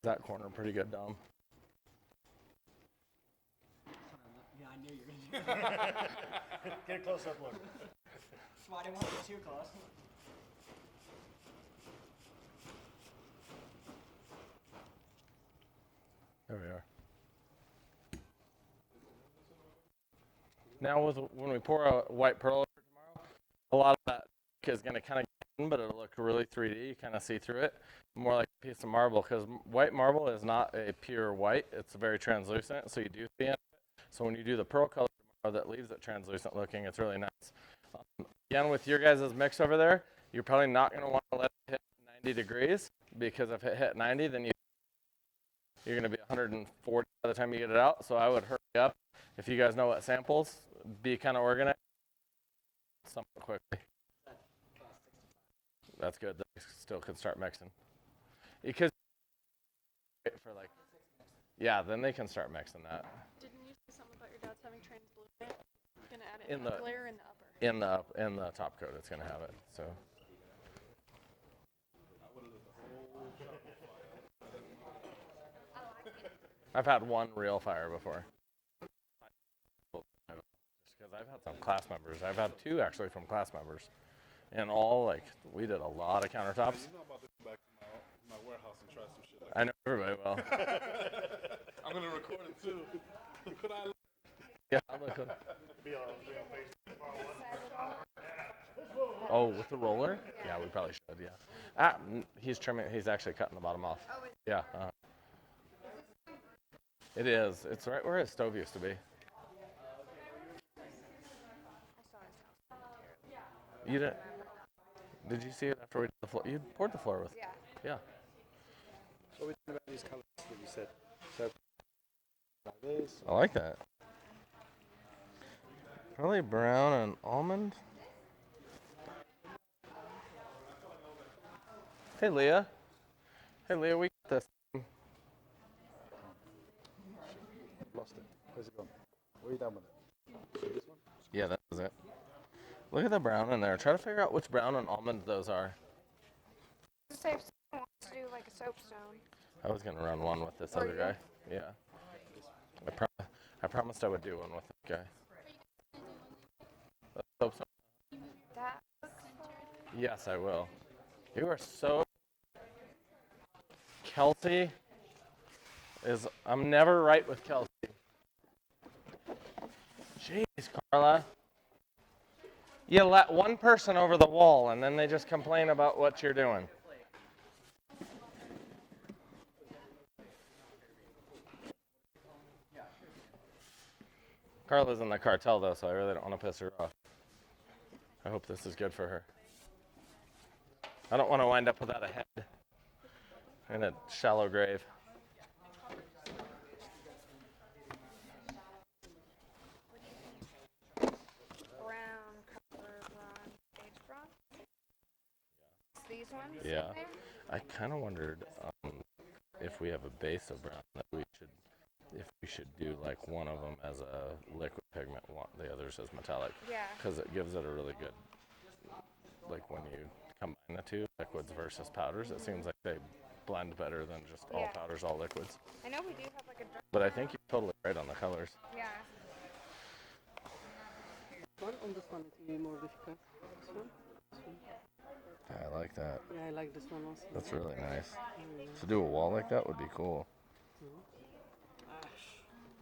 that corner pretty good, Dom. Yeah, I knew you were gonna do that. Get a close up look. That's why I didn't want to get too close. There we are. Now when we pour a white pearl over tomorrow, a lot of that is going to kind of get in, but it'll look really 3D. You kind of see through it, more like a piece of marble, because white marble is not a pure white. It's very translucent, so you do see it. So when you do the pearl color tomorrow, that leaves it translucent looking. It's really nice. Again, with your guys' mix over there, you're probably not going to want to let it hit 90 degrees, because if it hit 90, then you're going to be 140 by the time you get it out. So I would hurry up. If you guys know what samples, be kind of organized. Something quickly. That's good. They still could start mixing. Because for like, yeah, then they can start mixing that. Didn't you say something about your dad's having translucent? Gonna add it in the upper layer or in the upper? In the top coat, it's gonna have it. So. I've had one real fire before. Just because I've had some class members. I've had two actually from class members. And all, like, we did a lot of countertops. You know about to go back to my warehouse and try some shit like I know everybody will. I'm going to record it too. Could I? Yeah, I'll look at Be on Facebook. Oh, with the roller? Yeah, we probably should, yeah. He's trimming, he's actually cutting the bottom off. Oh, yeah. It is. It's right where his stove used to be. You didn't? Did you see it after we did the floor? You poured the floor with. Yeah. Yeah. So we talking about these colors that you said. So like this. I like that. Probably brown and almond. Hey, Leah. Hey, Leah, we got this. Lost it. Where's it gone? What are you done with it? This one? Yeah, that was it. Look at the brown in there. Try to figure out which brown and almond those are. Say if someone wants to do like a soapstone. I was going to run one with this other guy. Yeah. I promised I would do one with that guy. Hope so. That looks fun. Yes, I will. You are so... Kelsey is... I'm never right with Kelsey. Jeez, Carla. You let one person over the wall, and then they just complain about what you're doing. Carla's in the cartel, though, so I really don't want to piss her off. I hope this is good for her. I don't want to wind up without a head in a shallow grave. Brown, color, bronze, sage bronze. These ones. Yeah. in there? I kind of wondered if we have a base of brown that we should do like one of them as a liquid pigment, the others as metallic. Yeah. Because it gives it a really good, like when you combine the two, liquids versus powders, it seems like they blend better than just all Yeah. powders, all liquids. I know we do have like a dark. But I think you're totally right on the colors. Yeah. One on this one it will be more difficult. This one? I like that. Yeah, I like this one also. That's really nice. To do a wall like that would be cool.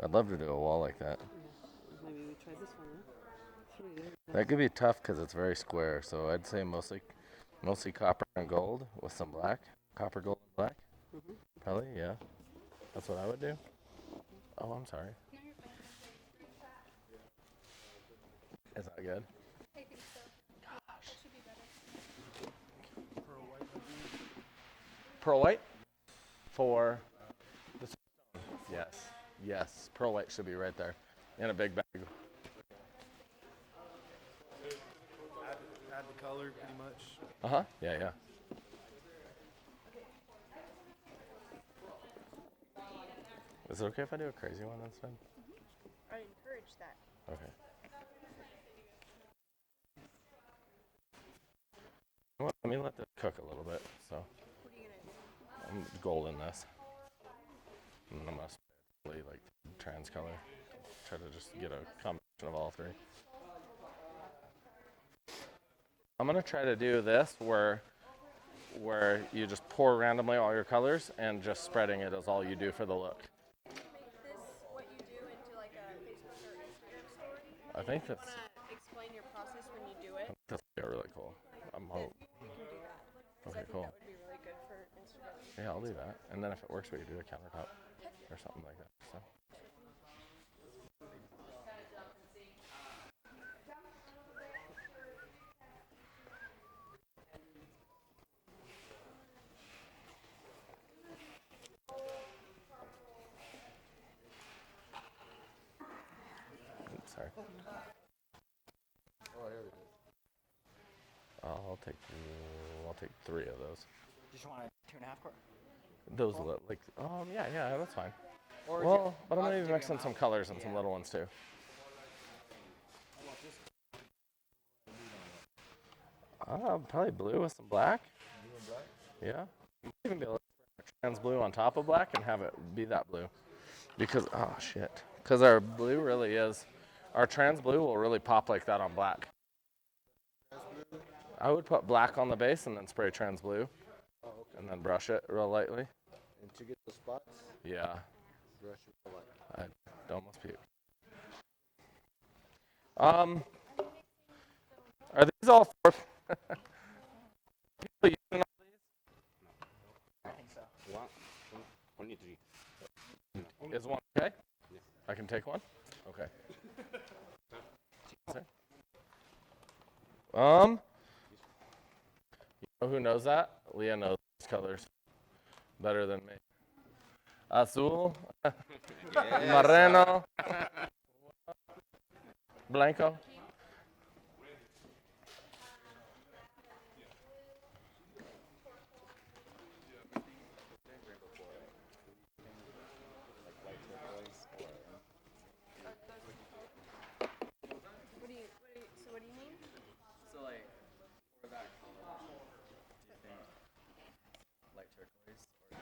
I'd love to do a wall like that. Maybe we try this one, huh? It's really good. That could be tough because it's very square. So I'd say mostly copper and gold with some black. Copper, gold, and black. Probably, yeah. That's what I would do. Oh, I'm sorry. Is that good? I think so. That should be better. Pearl white for the stone. Yes, yes. Pearl white should be right there in a big bag. Add the color pretty much. Yeah, yeah. Is it okay if I do a crazy one instead? I encourage that. Okay. Well, let me let this cook a little bit. So What are you gonna do? I'm golden this. And then I'm gonna spray like trans color. Try to just get a combination of all three. I'm gonna try to do this where you just pour randomly all your colors and just spreading it is all you do for the look. Can you make this what you do into like a Facebook or Instagram story? I think You that's want to explain your process when you do it? really cool. I'm hope. You can do that. 'Cause Okay, I think cool. that would be really good for Instagram. Yeah, I'll do that. And then if it works, we can do a countertop or something like that. So. Oops, sorry. Oh, here we go. I'll take 3 of those. Just want a 2.5 quart. Those like yeah, that's fine. Or if Well, but I'm I'll gonna be divvy mixing them some out. colors and some Yeah. little ones too. Probably blue with some black. Blue and black? Yeah. Might even be able to put trans blue on top of black and have it be that blue. Because our blue really is, our trans blue will really pop like that on black. I would put black on the base and then spray trans blue. Oh, okay. And then brush it real lightly. And to get the spots, Yeah. brush it light. I'd almost puke. Are these all 4? People using all I think so. Only 3. these? Is one okay? Yeah. I can take one? Okay. You know who knows that? Leah knows these colors better than me. Azul, Moreno, Blanco. What do you mean? So like for that color, do you think light turquoise or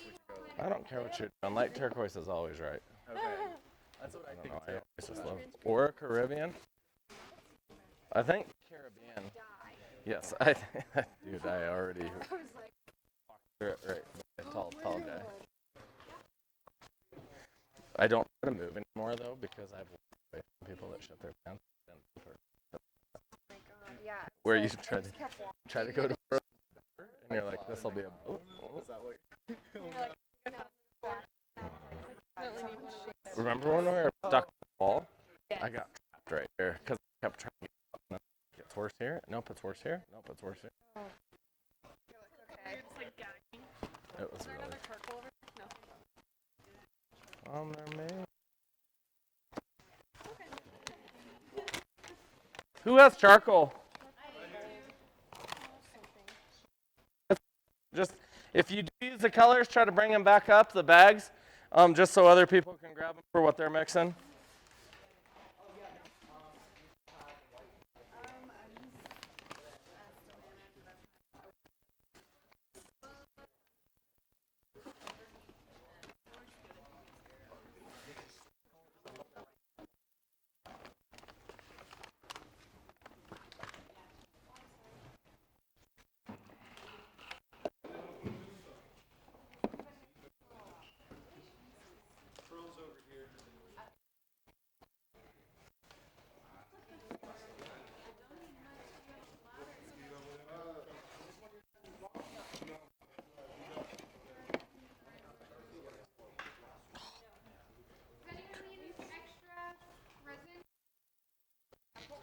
would you go? I don't care what you're doing. Light turquoise is always right. Okay, that's what I I don't think know. I too. always just love. Or Caribbean. I think Caribbean. Yes, dude, I already. Right, tall guy. I don't try to move anymore though because I've walked away from people that shit their pants. Yeah. Where you try to go to and you're like, this will be a. Oh. Remember when we were stuck in the wall? Yes. I got trapped right there because I kept trying to get up. And then it's worse here. Nope, it's worse here. Nope, it's worse here. You're just like gagging. It was Is there really. another charcoal over there? No. There may. Who has charcoal? Just if you do use the colors, try to bring them back up the bags, just so other people can grab them for what they're mixing.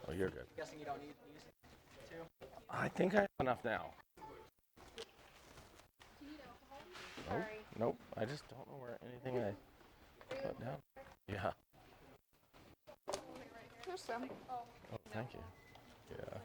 Oh, you're good. I'm guessing you don't need these two? I think I have enough now. Nope. Nope. I just don't know where anything I put down. Yeah. Here's some. Oh, thank you. Yeah.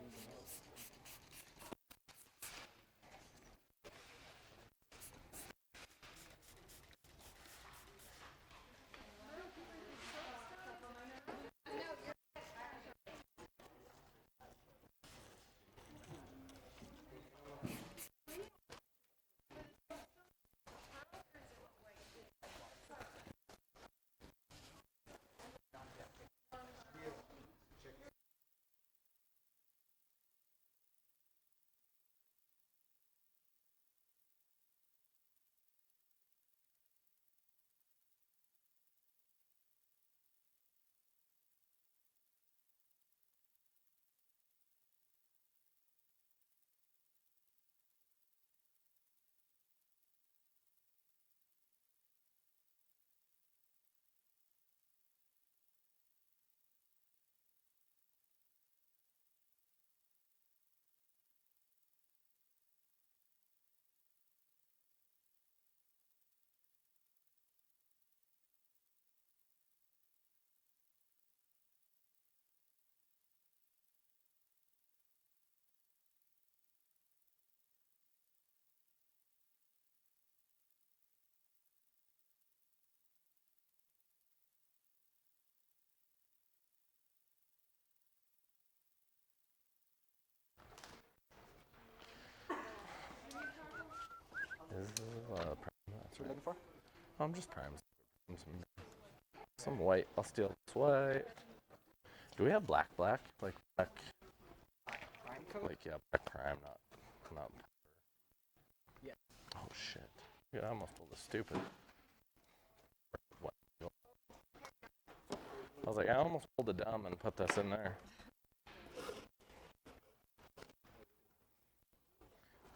what you're looking for? I'm just prime. Some white. I'll steal this white. Do we have black? Like black? Prime coat? Like yeah, black prime, not. Yeah. Oh shit! Yeah, I almost pulled a stupid. What? I was like, I almost pulled a dumb and put this in there.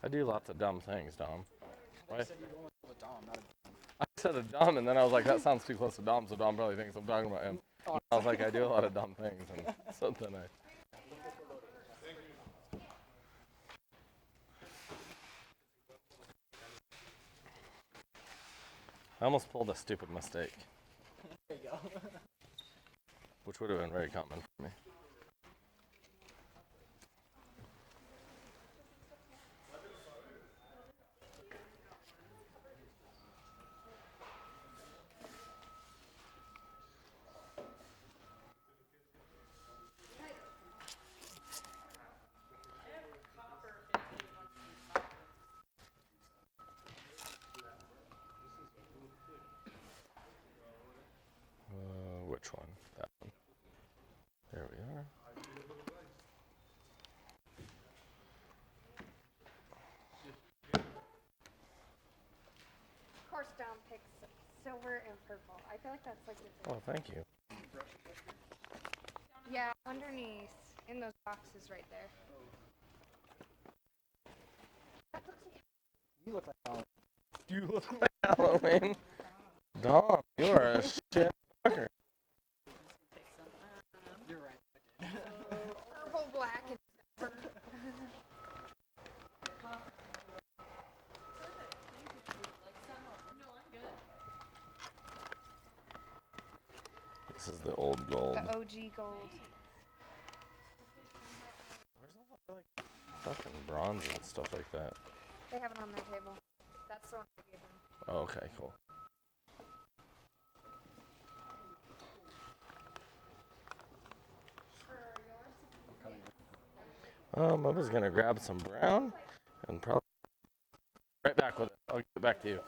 I do lots of dumb things, Dom. I Why? said you almost pulled a Dom, not a Dom. I said a dumb, and then I was like, that sounds too close to Dom, so Dom probably thinks I'm talking about him. Oh, I was like, I do a lot of dumb things, and something I. I almost pulled a stupid mistake, there you go. which would have been very common for me. Which one? That one. There we are. Of course, Dom picks silver and purple. I feel like that's like the Oh, thank you. yeah, underneath in those boxes right there. You look like Dom. You look like Halloween. Dom, you are a shit fucker. You're right. Purple, black, and silver. This is the old gold. The OG gold. Where's all the like fucking bronze and stuff like that? They have it on their table. That's the one I gave them. Oh, okay, cool. I was gonna grab some brown and probably right back with it. I'll get back to you.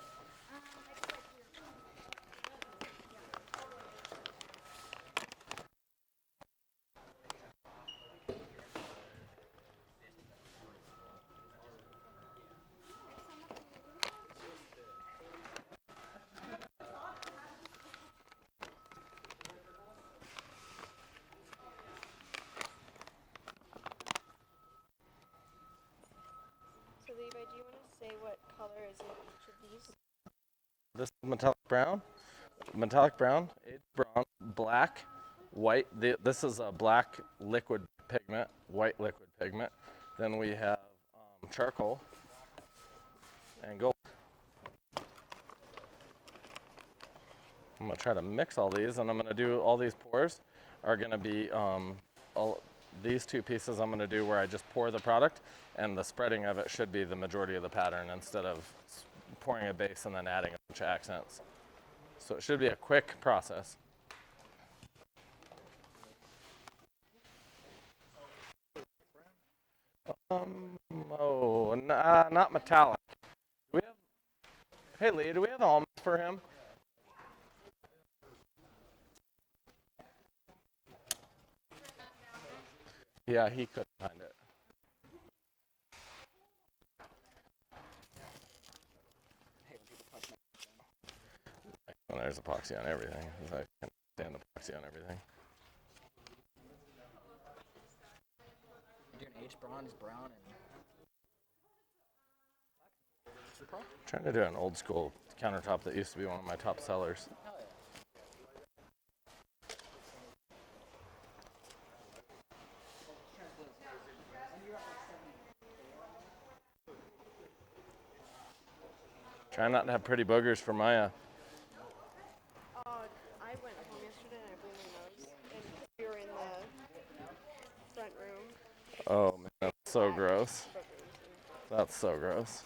So Levi, do you want to say what color is in each of these? This is metallic brown, aged bronze, black, white. This is a black liquid pigment, white liquid pigment. Then we have charcoal and gold. I'm gonna try to mix all these, and I'm gonna do all these pours are gonna be these two pieces I'm gonna do where I just pour the product, and the spreading of it should be the majority of the pattern instead of pouring a base and then adding a bunch of accents. So it should be a quick process. Not metallic. Do we have? Hey Lee, do we have almonds for him? Yeah, he couldn't find it. Well, there's epoxy on everything. I can stand epoxy on everything. You're doing aged bronze, brown, and I'm trying to do an old school countertop that used to be one of my top sellers. hell yeah. Try not to have pretty boogers for Maya. I went home yesterday and I blew my nose. And we were in the front room. Oh man, that's so gross. That's so gross.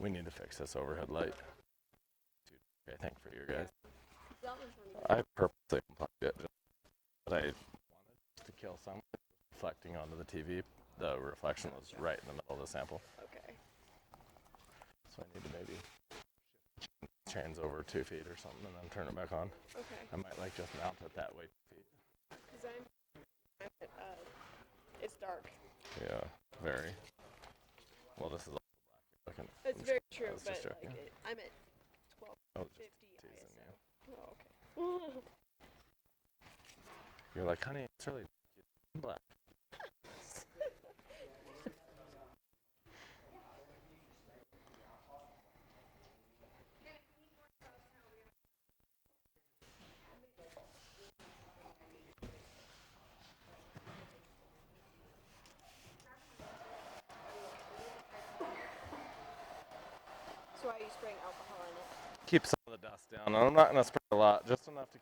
We need to fix this overhead light. Okay, thank for you guys. That one's really good. I purposely unplugged it, but I wanted to kill some reflecting onto the TV. The reflection was right in the middle of the sample, Okay. so I need to maybe chains over 2 feet or something and then turn it back on. Okay. I might like just mount it that way 2 feet. Cause it's dark. Yeah, very. Well, this is all black. Looking. That's I'm very just- true, I was but just joking. I'm at 1250 I was just teasing ISO. Oh, okay. You're like, honey, it's really black. So are you spraying alcohol in it? Keep some of the dust down. And I'm not gonna spray a lot, just enough to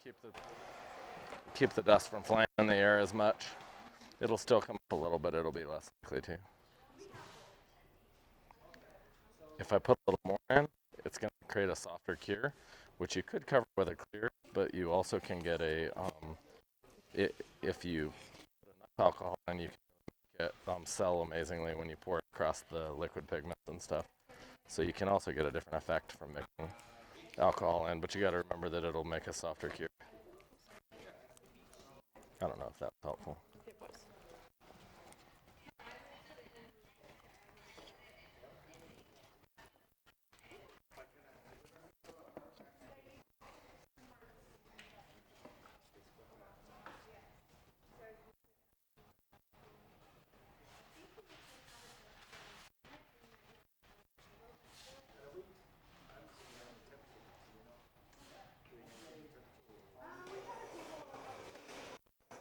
keep the dust from flying in the air as much. It'll still come up a little, but it'll be less likely to. If I put a little more in, it's gonna create a softer cure, which you could cover with a clear, but you also can get a if you put enough alcohol in, you can get sell amazingly when you pour it across the liquid pigments and stuff. So you can also get a different effect from mixing alcohol in, but you got to remember that it'll make a softer cure. I don't know if that's helpful. It was.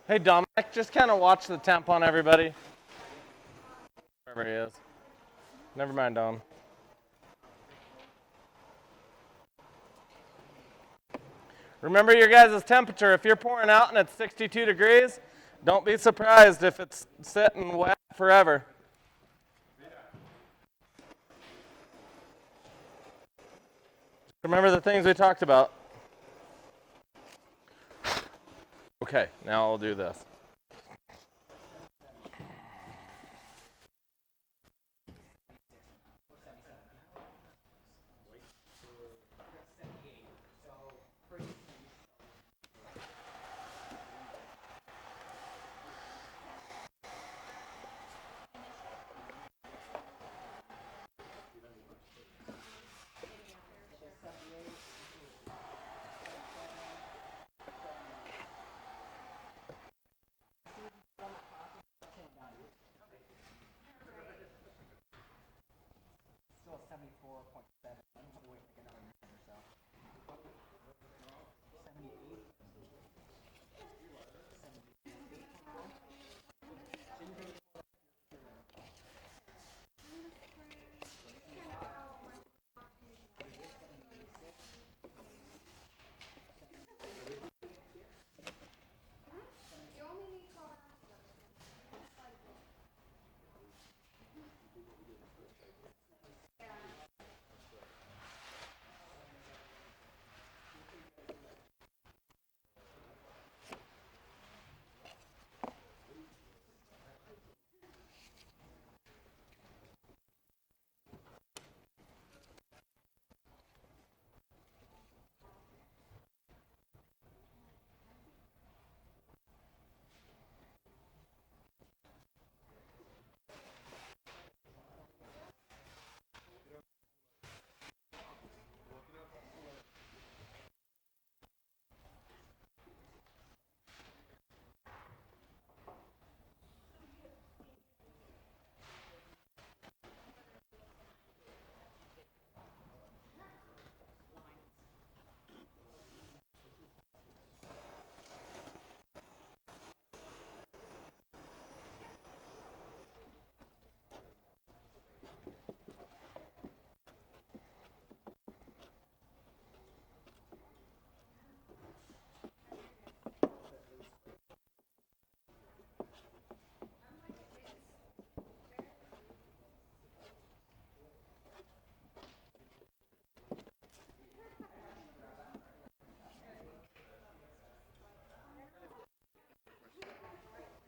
Hey, Dominic, just kind of watch the temp on everybody. Wherever he is. Never mind, Dom. Remember your guys' temperature. If you're pouring out and it's 62 degrees, don't be surprised if it's sitting wet forever. Remember the things we talked about. Okay, now I'll do this. Still 74.7. Probably wait like another minute or so. 78.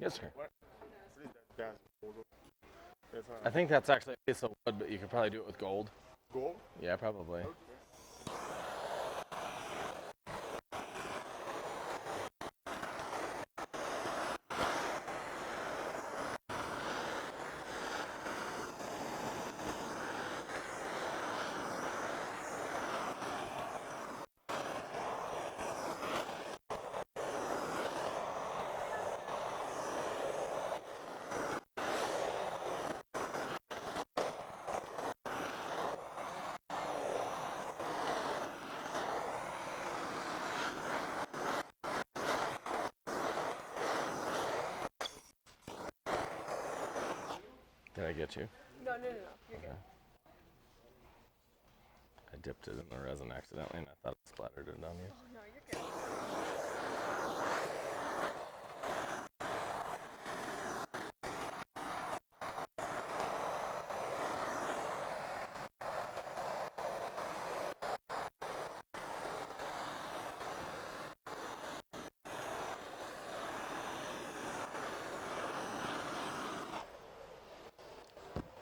Yes, sir. What is that gas photo? That's I think that's actually a piece of wood, but you could probably do it with gold. gold. Yeah, probably. Did I get you? No. You're good. I dipped it in the resin accidentally and I thought it splattered it on you. Oh no, you're good.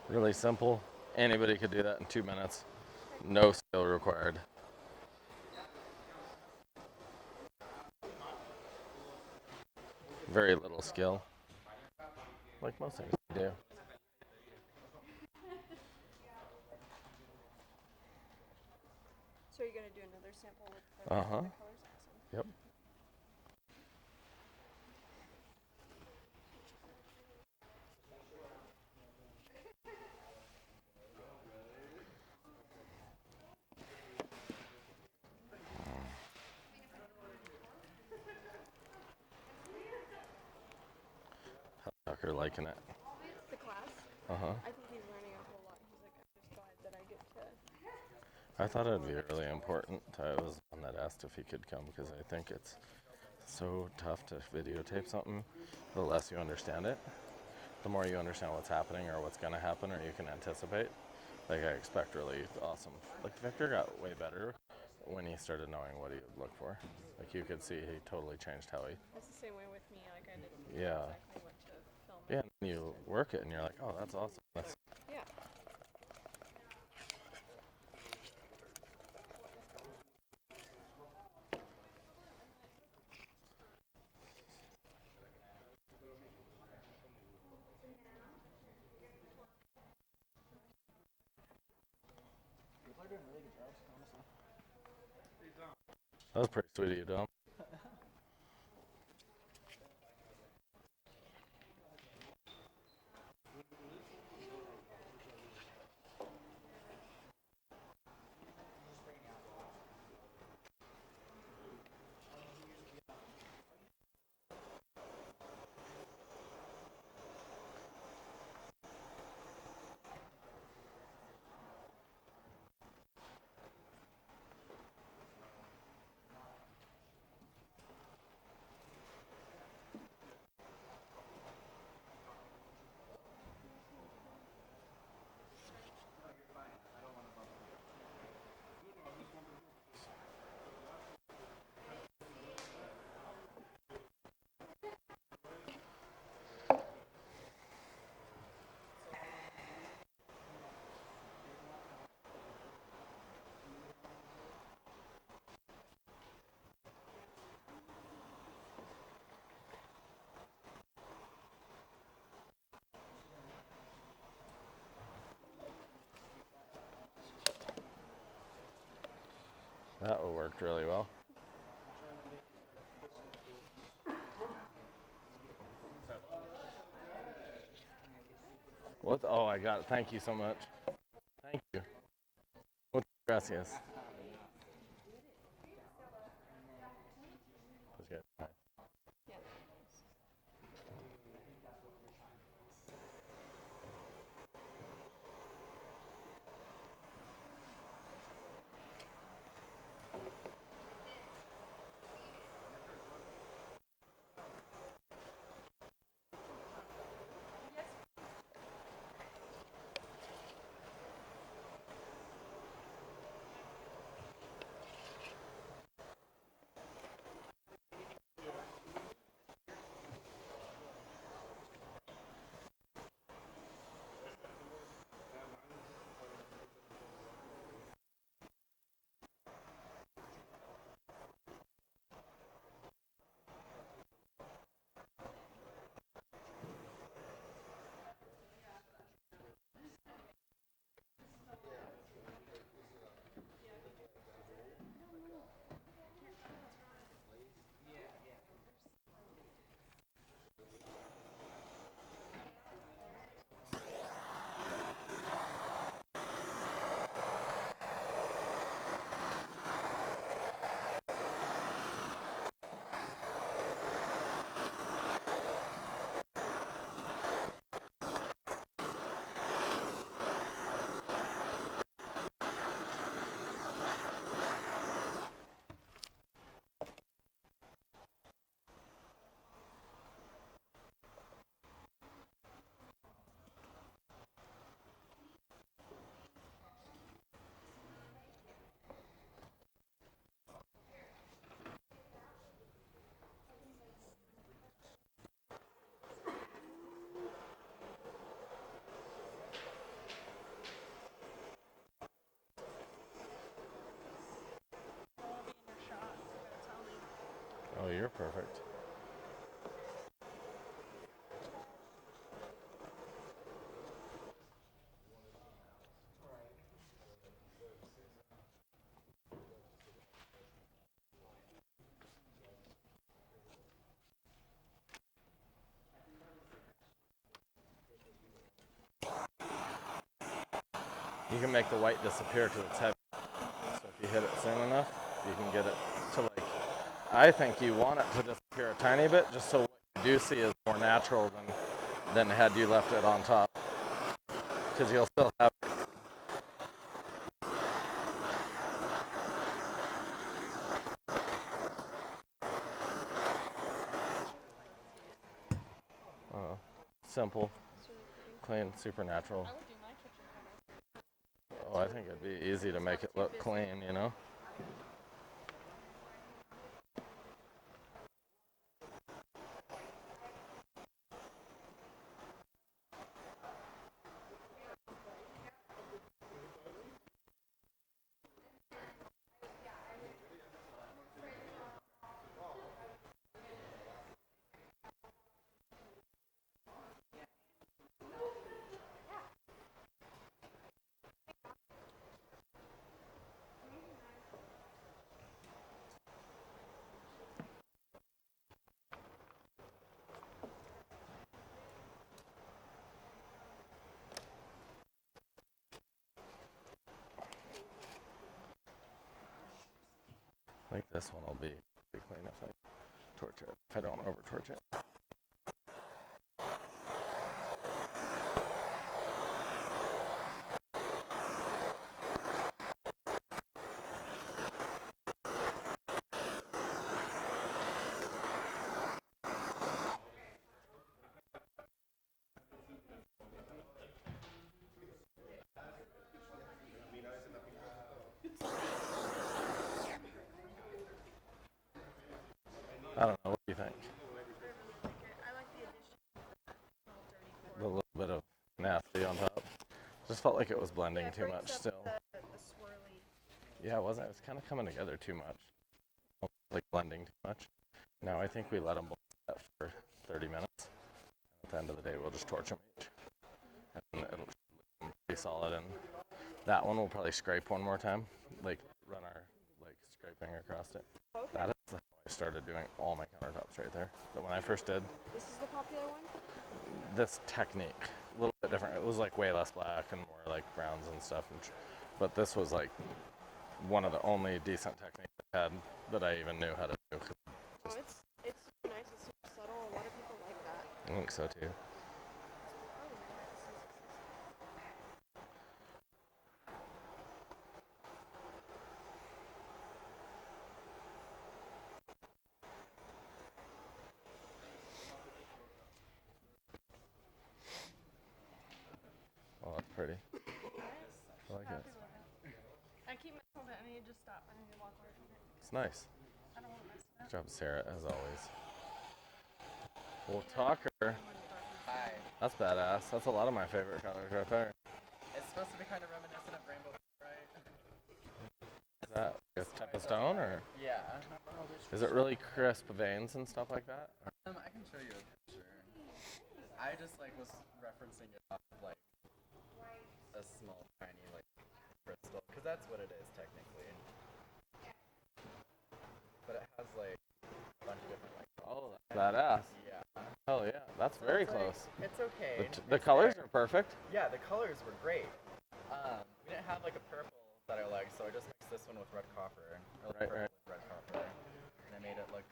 Really simple. Anybody could do that in 2 minutes. No skill required. Very little skill. Like most things you do. So you're gonna do another sample with the Uh-huh. colors? Awesome. Yep. How's Tucker liking it? The class? Uh-huh. I think he's learning a whole lot. He's like, I'm just glad that I get to. I thought it would be really important. I was the one that asked if he could come because I think it's so tough to videotape something. The less you understand it, the more you understand what's happening or what's going to happen or you can anticipate. Like I expect really awesome. Like Victor got way better when he started knowing what he would look for. Like you could see he totally changed how he. It's the same way with me. Like I didn't know Yeah. exactly what to film. Yeah, and you work it and you're like, oh, that's awesome. That's Yeah. People are doing really good jobs, honestly. that was pretty sweet of you, Dom. That worked really well. What? Oh, I got it. Thank you so much. Thank you. Muchas gracias. That's good. All right. Yeah. Oh, you're perfect. You can make the white disappear because it's heavy. So if you hit it soon enough, you can get it to like, I think you want it to disappear a tiny bit just so what you do see is more natural than had you left it on top. Because you'll still have. Simple, clean, super natural. I would do my kitchen counters. Oh, I think it'd be easy to make it look clean, you know? I think this one will be pretty clean if I torch it, if I don't over torch it. I don't know, what do you think? I like the addition A little bit of nasty on top. Just felt like it was blending too much still. the swirly. Yeah, it wasn't. It was kind of coming together too much. Like blending too much. Now I think we let them blend that for 30 minutes. At the end of the day, we'll just torch them each. And it'll be solid. And that one we'll probably scrape one more time. Like run our scraping across it. Okay. That is how I started doing all my countertops right there. But when I first did This is the popular one? this technique, a little bit different. It was like way less black and more like browns and stuff. But this was like one of the only decent techniques I had that I even knew how to do. Oh, it's super nice. It's super subtle. A lot of people like that. I think so too. Oh, that's pretty. I like it. I keep messing with it. I need to just stop. I need to walk away from it. It's nice. I don't want to mess with Good job, Sarah, as always. Well, Talker, Hi. that's badass. That's a lot of my favorite colors right there. It's supposed to be kind of reminiscent of rainbow, right? Is that a type of stone, or Yeah. is it really crisp veins and stuff like that? I can show you a picture. I just was referencing it off of a small, tiny crystal, because that's what it is technically. But it has a bunch of different Oh, that's badass. Yeah. Oh yeah, that's very close. It's okay. The colors are perfect. Yeah, the colors were great. We didn't have a purple that I liked, so I just mixed this one with red copper. Or Right, purple right. with red copper. And I made it look.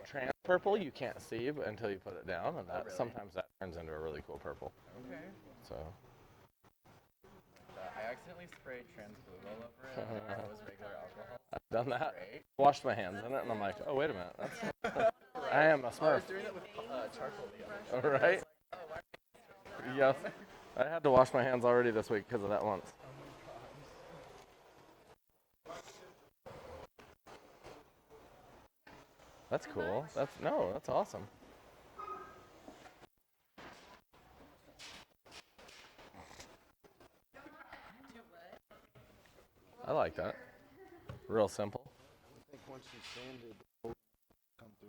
Trans purple you can't see until you put it down, and that really? sometimes that turns into a really cool purple. Okay. So I accidentally sprayed trans blue all over it. And it was regular alcohol. I've done that. Great. Washed my hands in it, and I'm like, oh wait a minute, that's I am a I Smurf. was doing it with charcoal the other All right. Oh, why? Yes. I had to wash my hands already this week because of that once. That's cool. That's awesome. I like that. Real simple. I think once you sand it, it'll come through.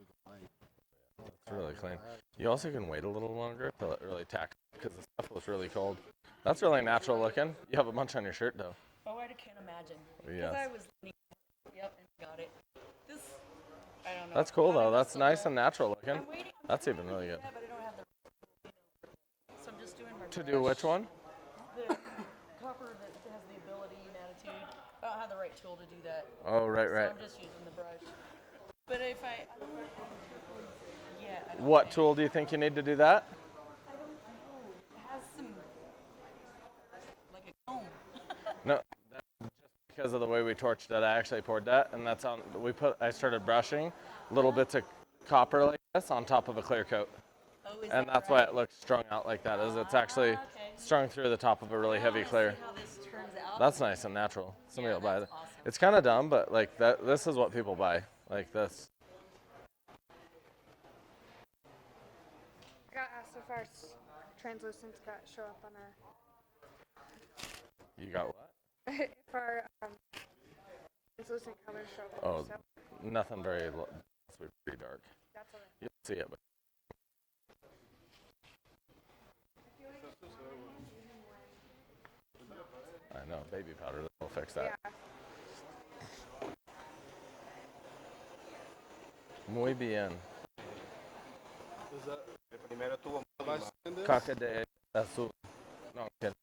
It's really clean. You also can wait a little longer till it really tacks because the stuff was really cold. That's really natural looking. You have a bunch on your shirt though. Oh, I can't imagine. Because Yes. I was leaning. Yep, and got it. This, I don't know. That's cool though. Having That's this nice little- and natural looking. I'm waiting. I'm That's trying even to really do good. that, but I don't have the. So I'm just doing my. To do which one? The copper that has the ability and attitude. I don't have the right tool to do that. Oh, right, So right. I'm just using the brush. But if I don't know. Yeah. I don't What think. tool do you think you need to do that? I don't know. It has some. Like a comb. No, that's just because of the way we torched it. I actually poured that, and that's on. I started brushing little bits of copper like this on top of a clear coat, Oh, is and that that's right? why it looks strung out like that. Is it's actually Okay. strung through the top of a really I heavy wanna clear. See how this turns out. That's nice and natural. Somebody will buy that's that. awesome. It's kind of dumb, but like that. This is what people buy. Like this. I got asked if our translucents got show up on our You got what? if our translucent colors show up. Oh, So nothing very. It's pretty dark. that's all right. You'll see it, but I know baby powder will fix that. Yeah. Muy bien. Is that? Vai sand this? Caca de azul. No, I'm kidding.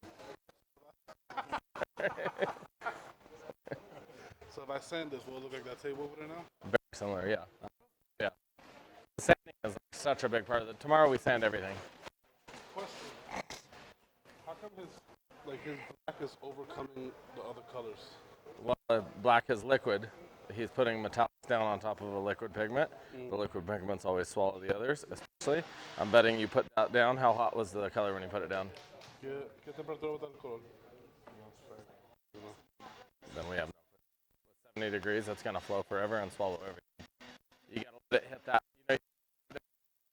So if I sand this, will it look like that table over there now? Very similar, yeah. Yeah. The sanding is such a big part of it. Tomorrow we sand everything. Question. How come his black is overcoming the other colors? Well, black is liquid. He's putting metallics down on top of a liquid pigment. The liquid pigments always swallow the others, especially. I'm betting you put that down. How hot was the color when you put it down? ¿Qué temperatura botar el color? Then we have no clue. With 70 degrees, it's going to flow forever and swallow everything. You got to let it hit that. You know,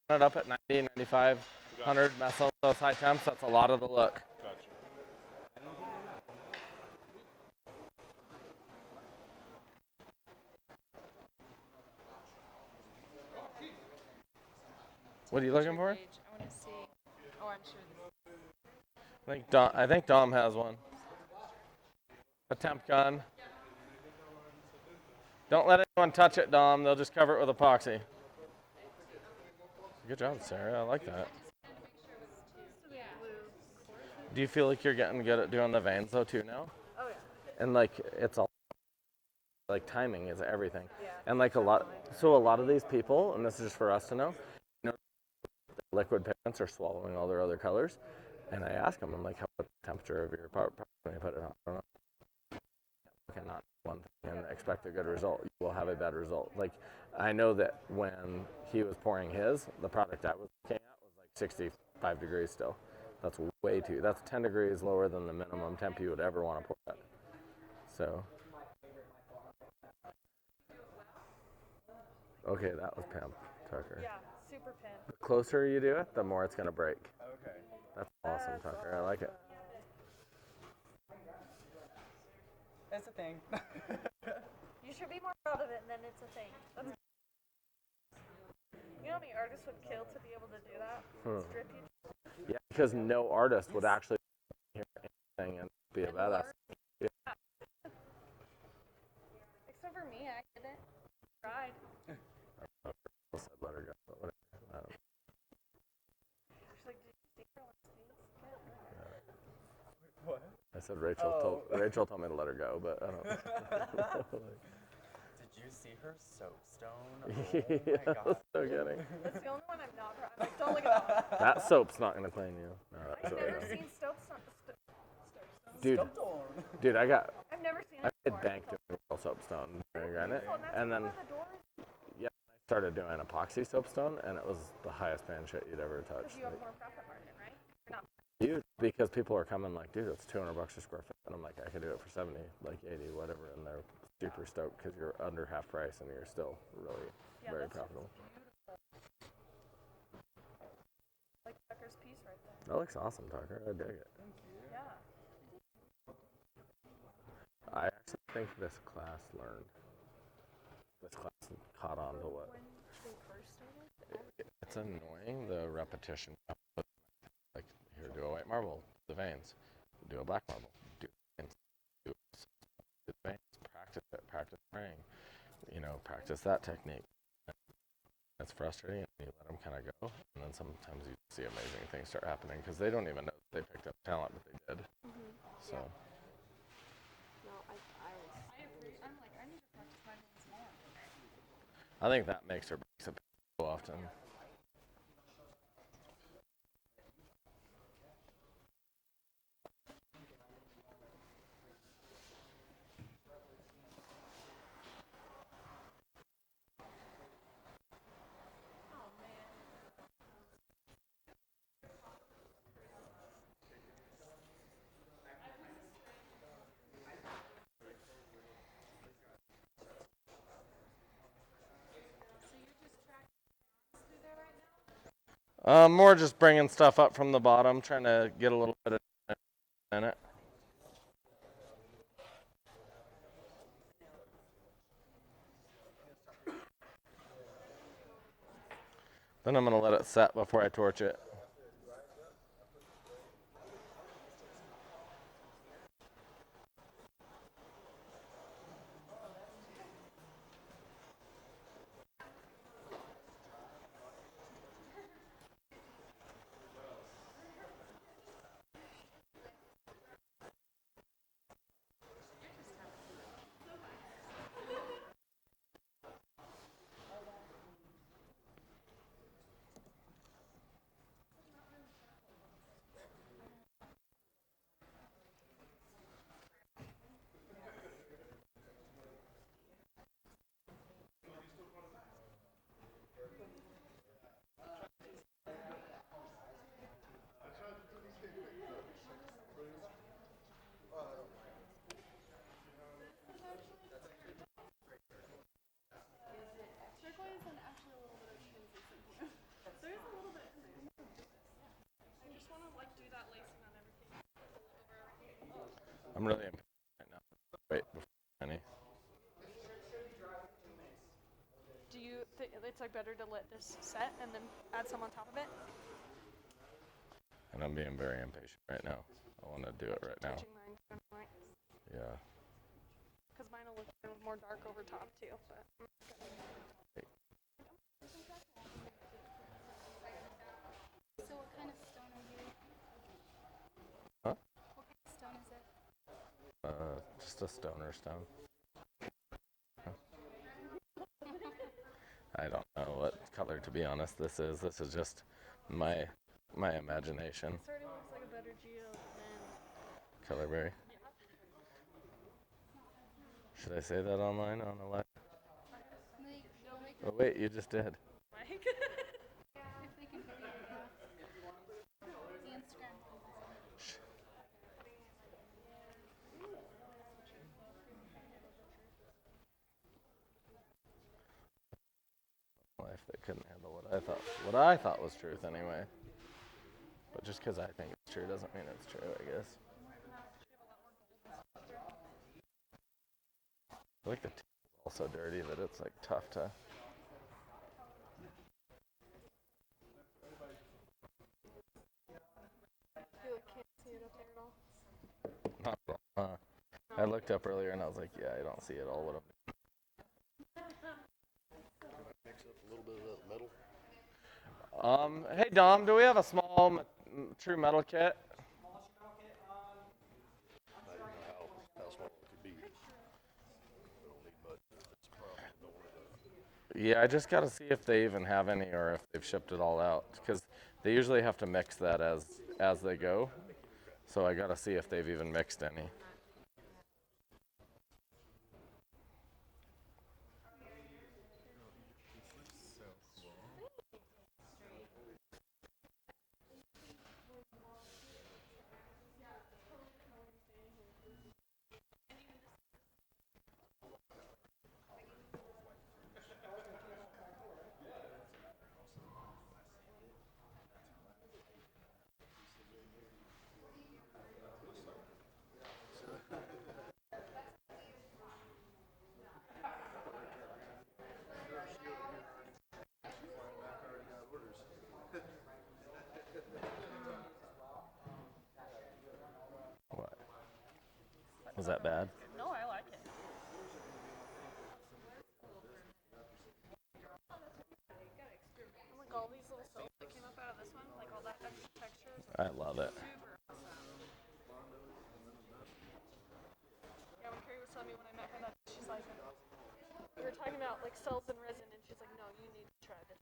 you it up at 90, 95, 100, mess with those high temps. That's a lot of the look. Gotcha. What are you looking for? Page. I want to see. Oh, I'm sure this. I think Dom has one. A temp gun. Don't let anyone touch it, Dom. They'll just cover it with epoxy. Good job, Sarah. I like that. Do you feel like you're getting good at doing the veins though too now? Oh yeah. And like it's all like timing is everything. Yeah. And like a lot of these people, and this is just for us to know, you know, the liquid pigments are swallowing all their other colors. And I ask them, I'm like, how about the temperature of your part when you put it on? I don't know. You cannot do one thing and expect a good result. You will have a bad result. Like I know that when he was pouring his, the product I was looking at was like 65 degrees still. That's that's 10 degrees lower than the minimum temp you would ever want to pour at. So. Okay, that was Pam Tucker. Yeah, super pin. The closer you do it, the more it's going to break. Okay. That's awesome, Tucker. I like it. It's a thing. You should be more proud of it, and then it's a thing. That's you know how many artists would kill to be able to do that? Strip you. Yeah, because no artist would actually hear anything and be a badass. Yeah. Except for me, I didn't. Tried. I said let her go, but whatever. I don't know. She's like, did you see her on stage? What? I said Rachel told me to let her go, but I don't know. Did you see her soapstone? Yeah, Oh my god. so kidding. That's the only one I'm not proud. I'm like, don't look at that one. That soap's not going to clean you. No, I've that's never really seen Stone. Dude, I I've never seen it did before. bank doing real soapstone during granite, Oh, that's and then one of the doors. I started doing epoxy soapstone, and it was the highest paying shit you'd ever touch. Because you have more profit margin, right? You're not. Huge, because people are coming like, dude, it's $200 a square foot, and I'm like, I could do it for 70, like 80, whatever, and they're super stoked because you're under half price and you're still really very that's profitable. beautiful. Like Tucker's piece right there. That looks awesome, Tucker. I dig it. Yeah. I actually think this class caught on to what When they first started? it's annoying, the repetition. Like, here, do a white marble, the veins. Do a black marble, do the veins. Do the veins. Practice it, practice spraying. You know, practice that technique. It's frustrating, and you let them kind of go, and then sometimes you see amazing things start happening because they don't even know that they picked up talent, but they did. So. No, I agree. I'm like, I need to practice my veins more. I think that makes or breaks it so often. More just bringing stuff up from the bottom, trying to get a little bit of in it. Then I'm going to let it set before I torch it. turquoise and actually a little bit of translucent blue. There's a little bit in there. I just want to like do that lacing on everything. I'm really impatient right now. Wait before any. Do you think it's like better to let this set and then add some on top of it? And I'm being very impatient right now. I want to do it right now. Mine, Yeah. because mine will look more dark over top too. But. So what kind of stone are you? Huh? What kind of stone is it? Just a stoner stone. I don't know what color, to be honest, this is. This is just my imagination. It sort of looks like a better geo than. Colorberry. Should I say that online on a live? Oh wait, you just did. Mike. If they can hear the Instagram. Life that couldn't handle what I thought was truth anyway. But just because I think it's true doesn't mean it's true, I guess. I feel like the tea is all so dirty that it's like tough to. You can't see it up there at all. Not at all. I looked up earlier and I was like, yeah, I don't see it all. What I'm. Mix up a little bit of that metal. Hey Dom, do we have a small true metal kit? I don't know how small it could be. I don't need much. It's probably don't. Yeah, I just got to see if they even have any or if they've shipped it all out because they usually have to mix that as they go. So I got to see if they've even mixed any. Was that bad? No, I like it. And like all these little soaps that came up out of this one, like all that extra texture is I love it. super awesome. Yeah, when Carrie was telling me when I met her that she's like, we were talking about like cells and resin, and she's like, no, you need to try this.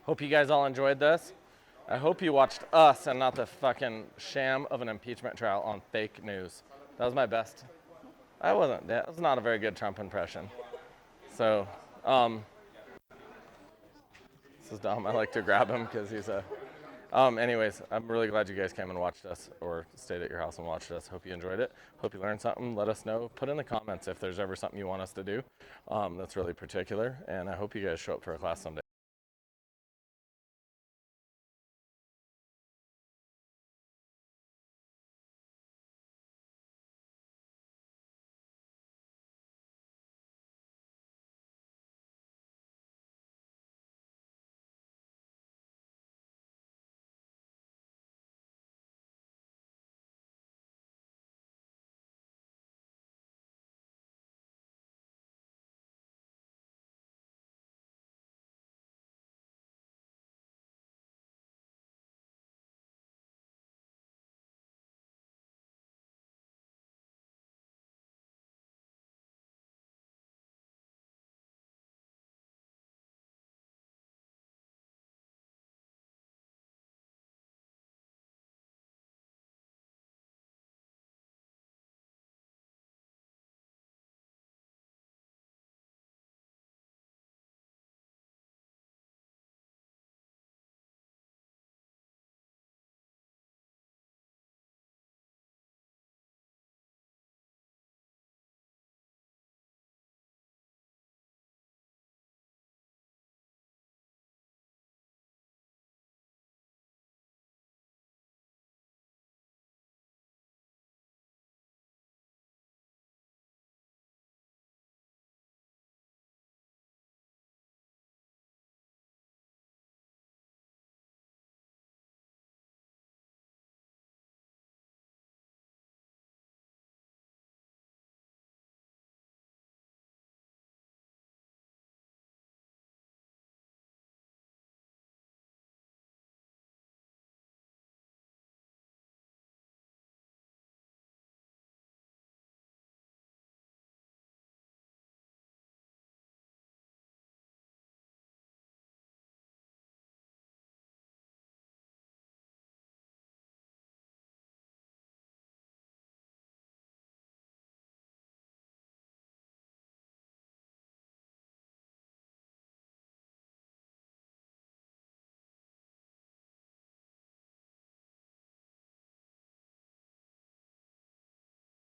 Hope you guys all enjoyed this. I hope you watched us and not the fucking sham of an impeachment trial on fake news. That was my best. That was not a very good Trump impression. So, this is Dom. I like to grab him because he's a. Anyways, I'm really glad you guys came and watched us or stayed at your house and watched us. Hope you enjoyed it. Hope you learned something. Let us know. Put in the comments if there's ever something you want us to do that's really particular. And I hope you guys show up for a class someday.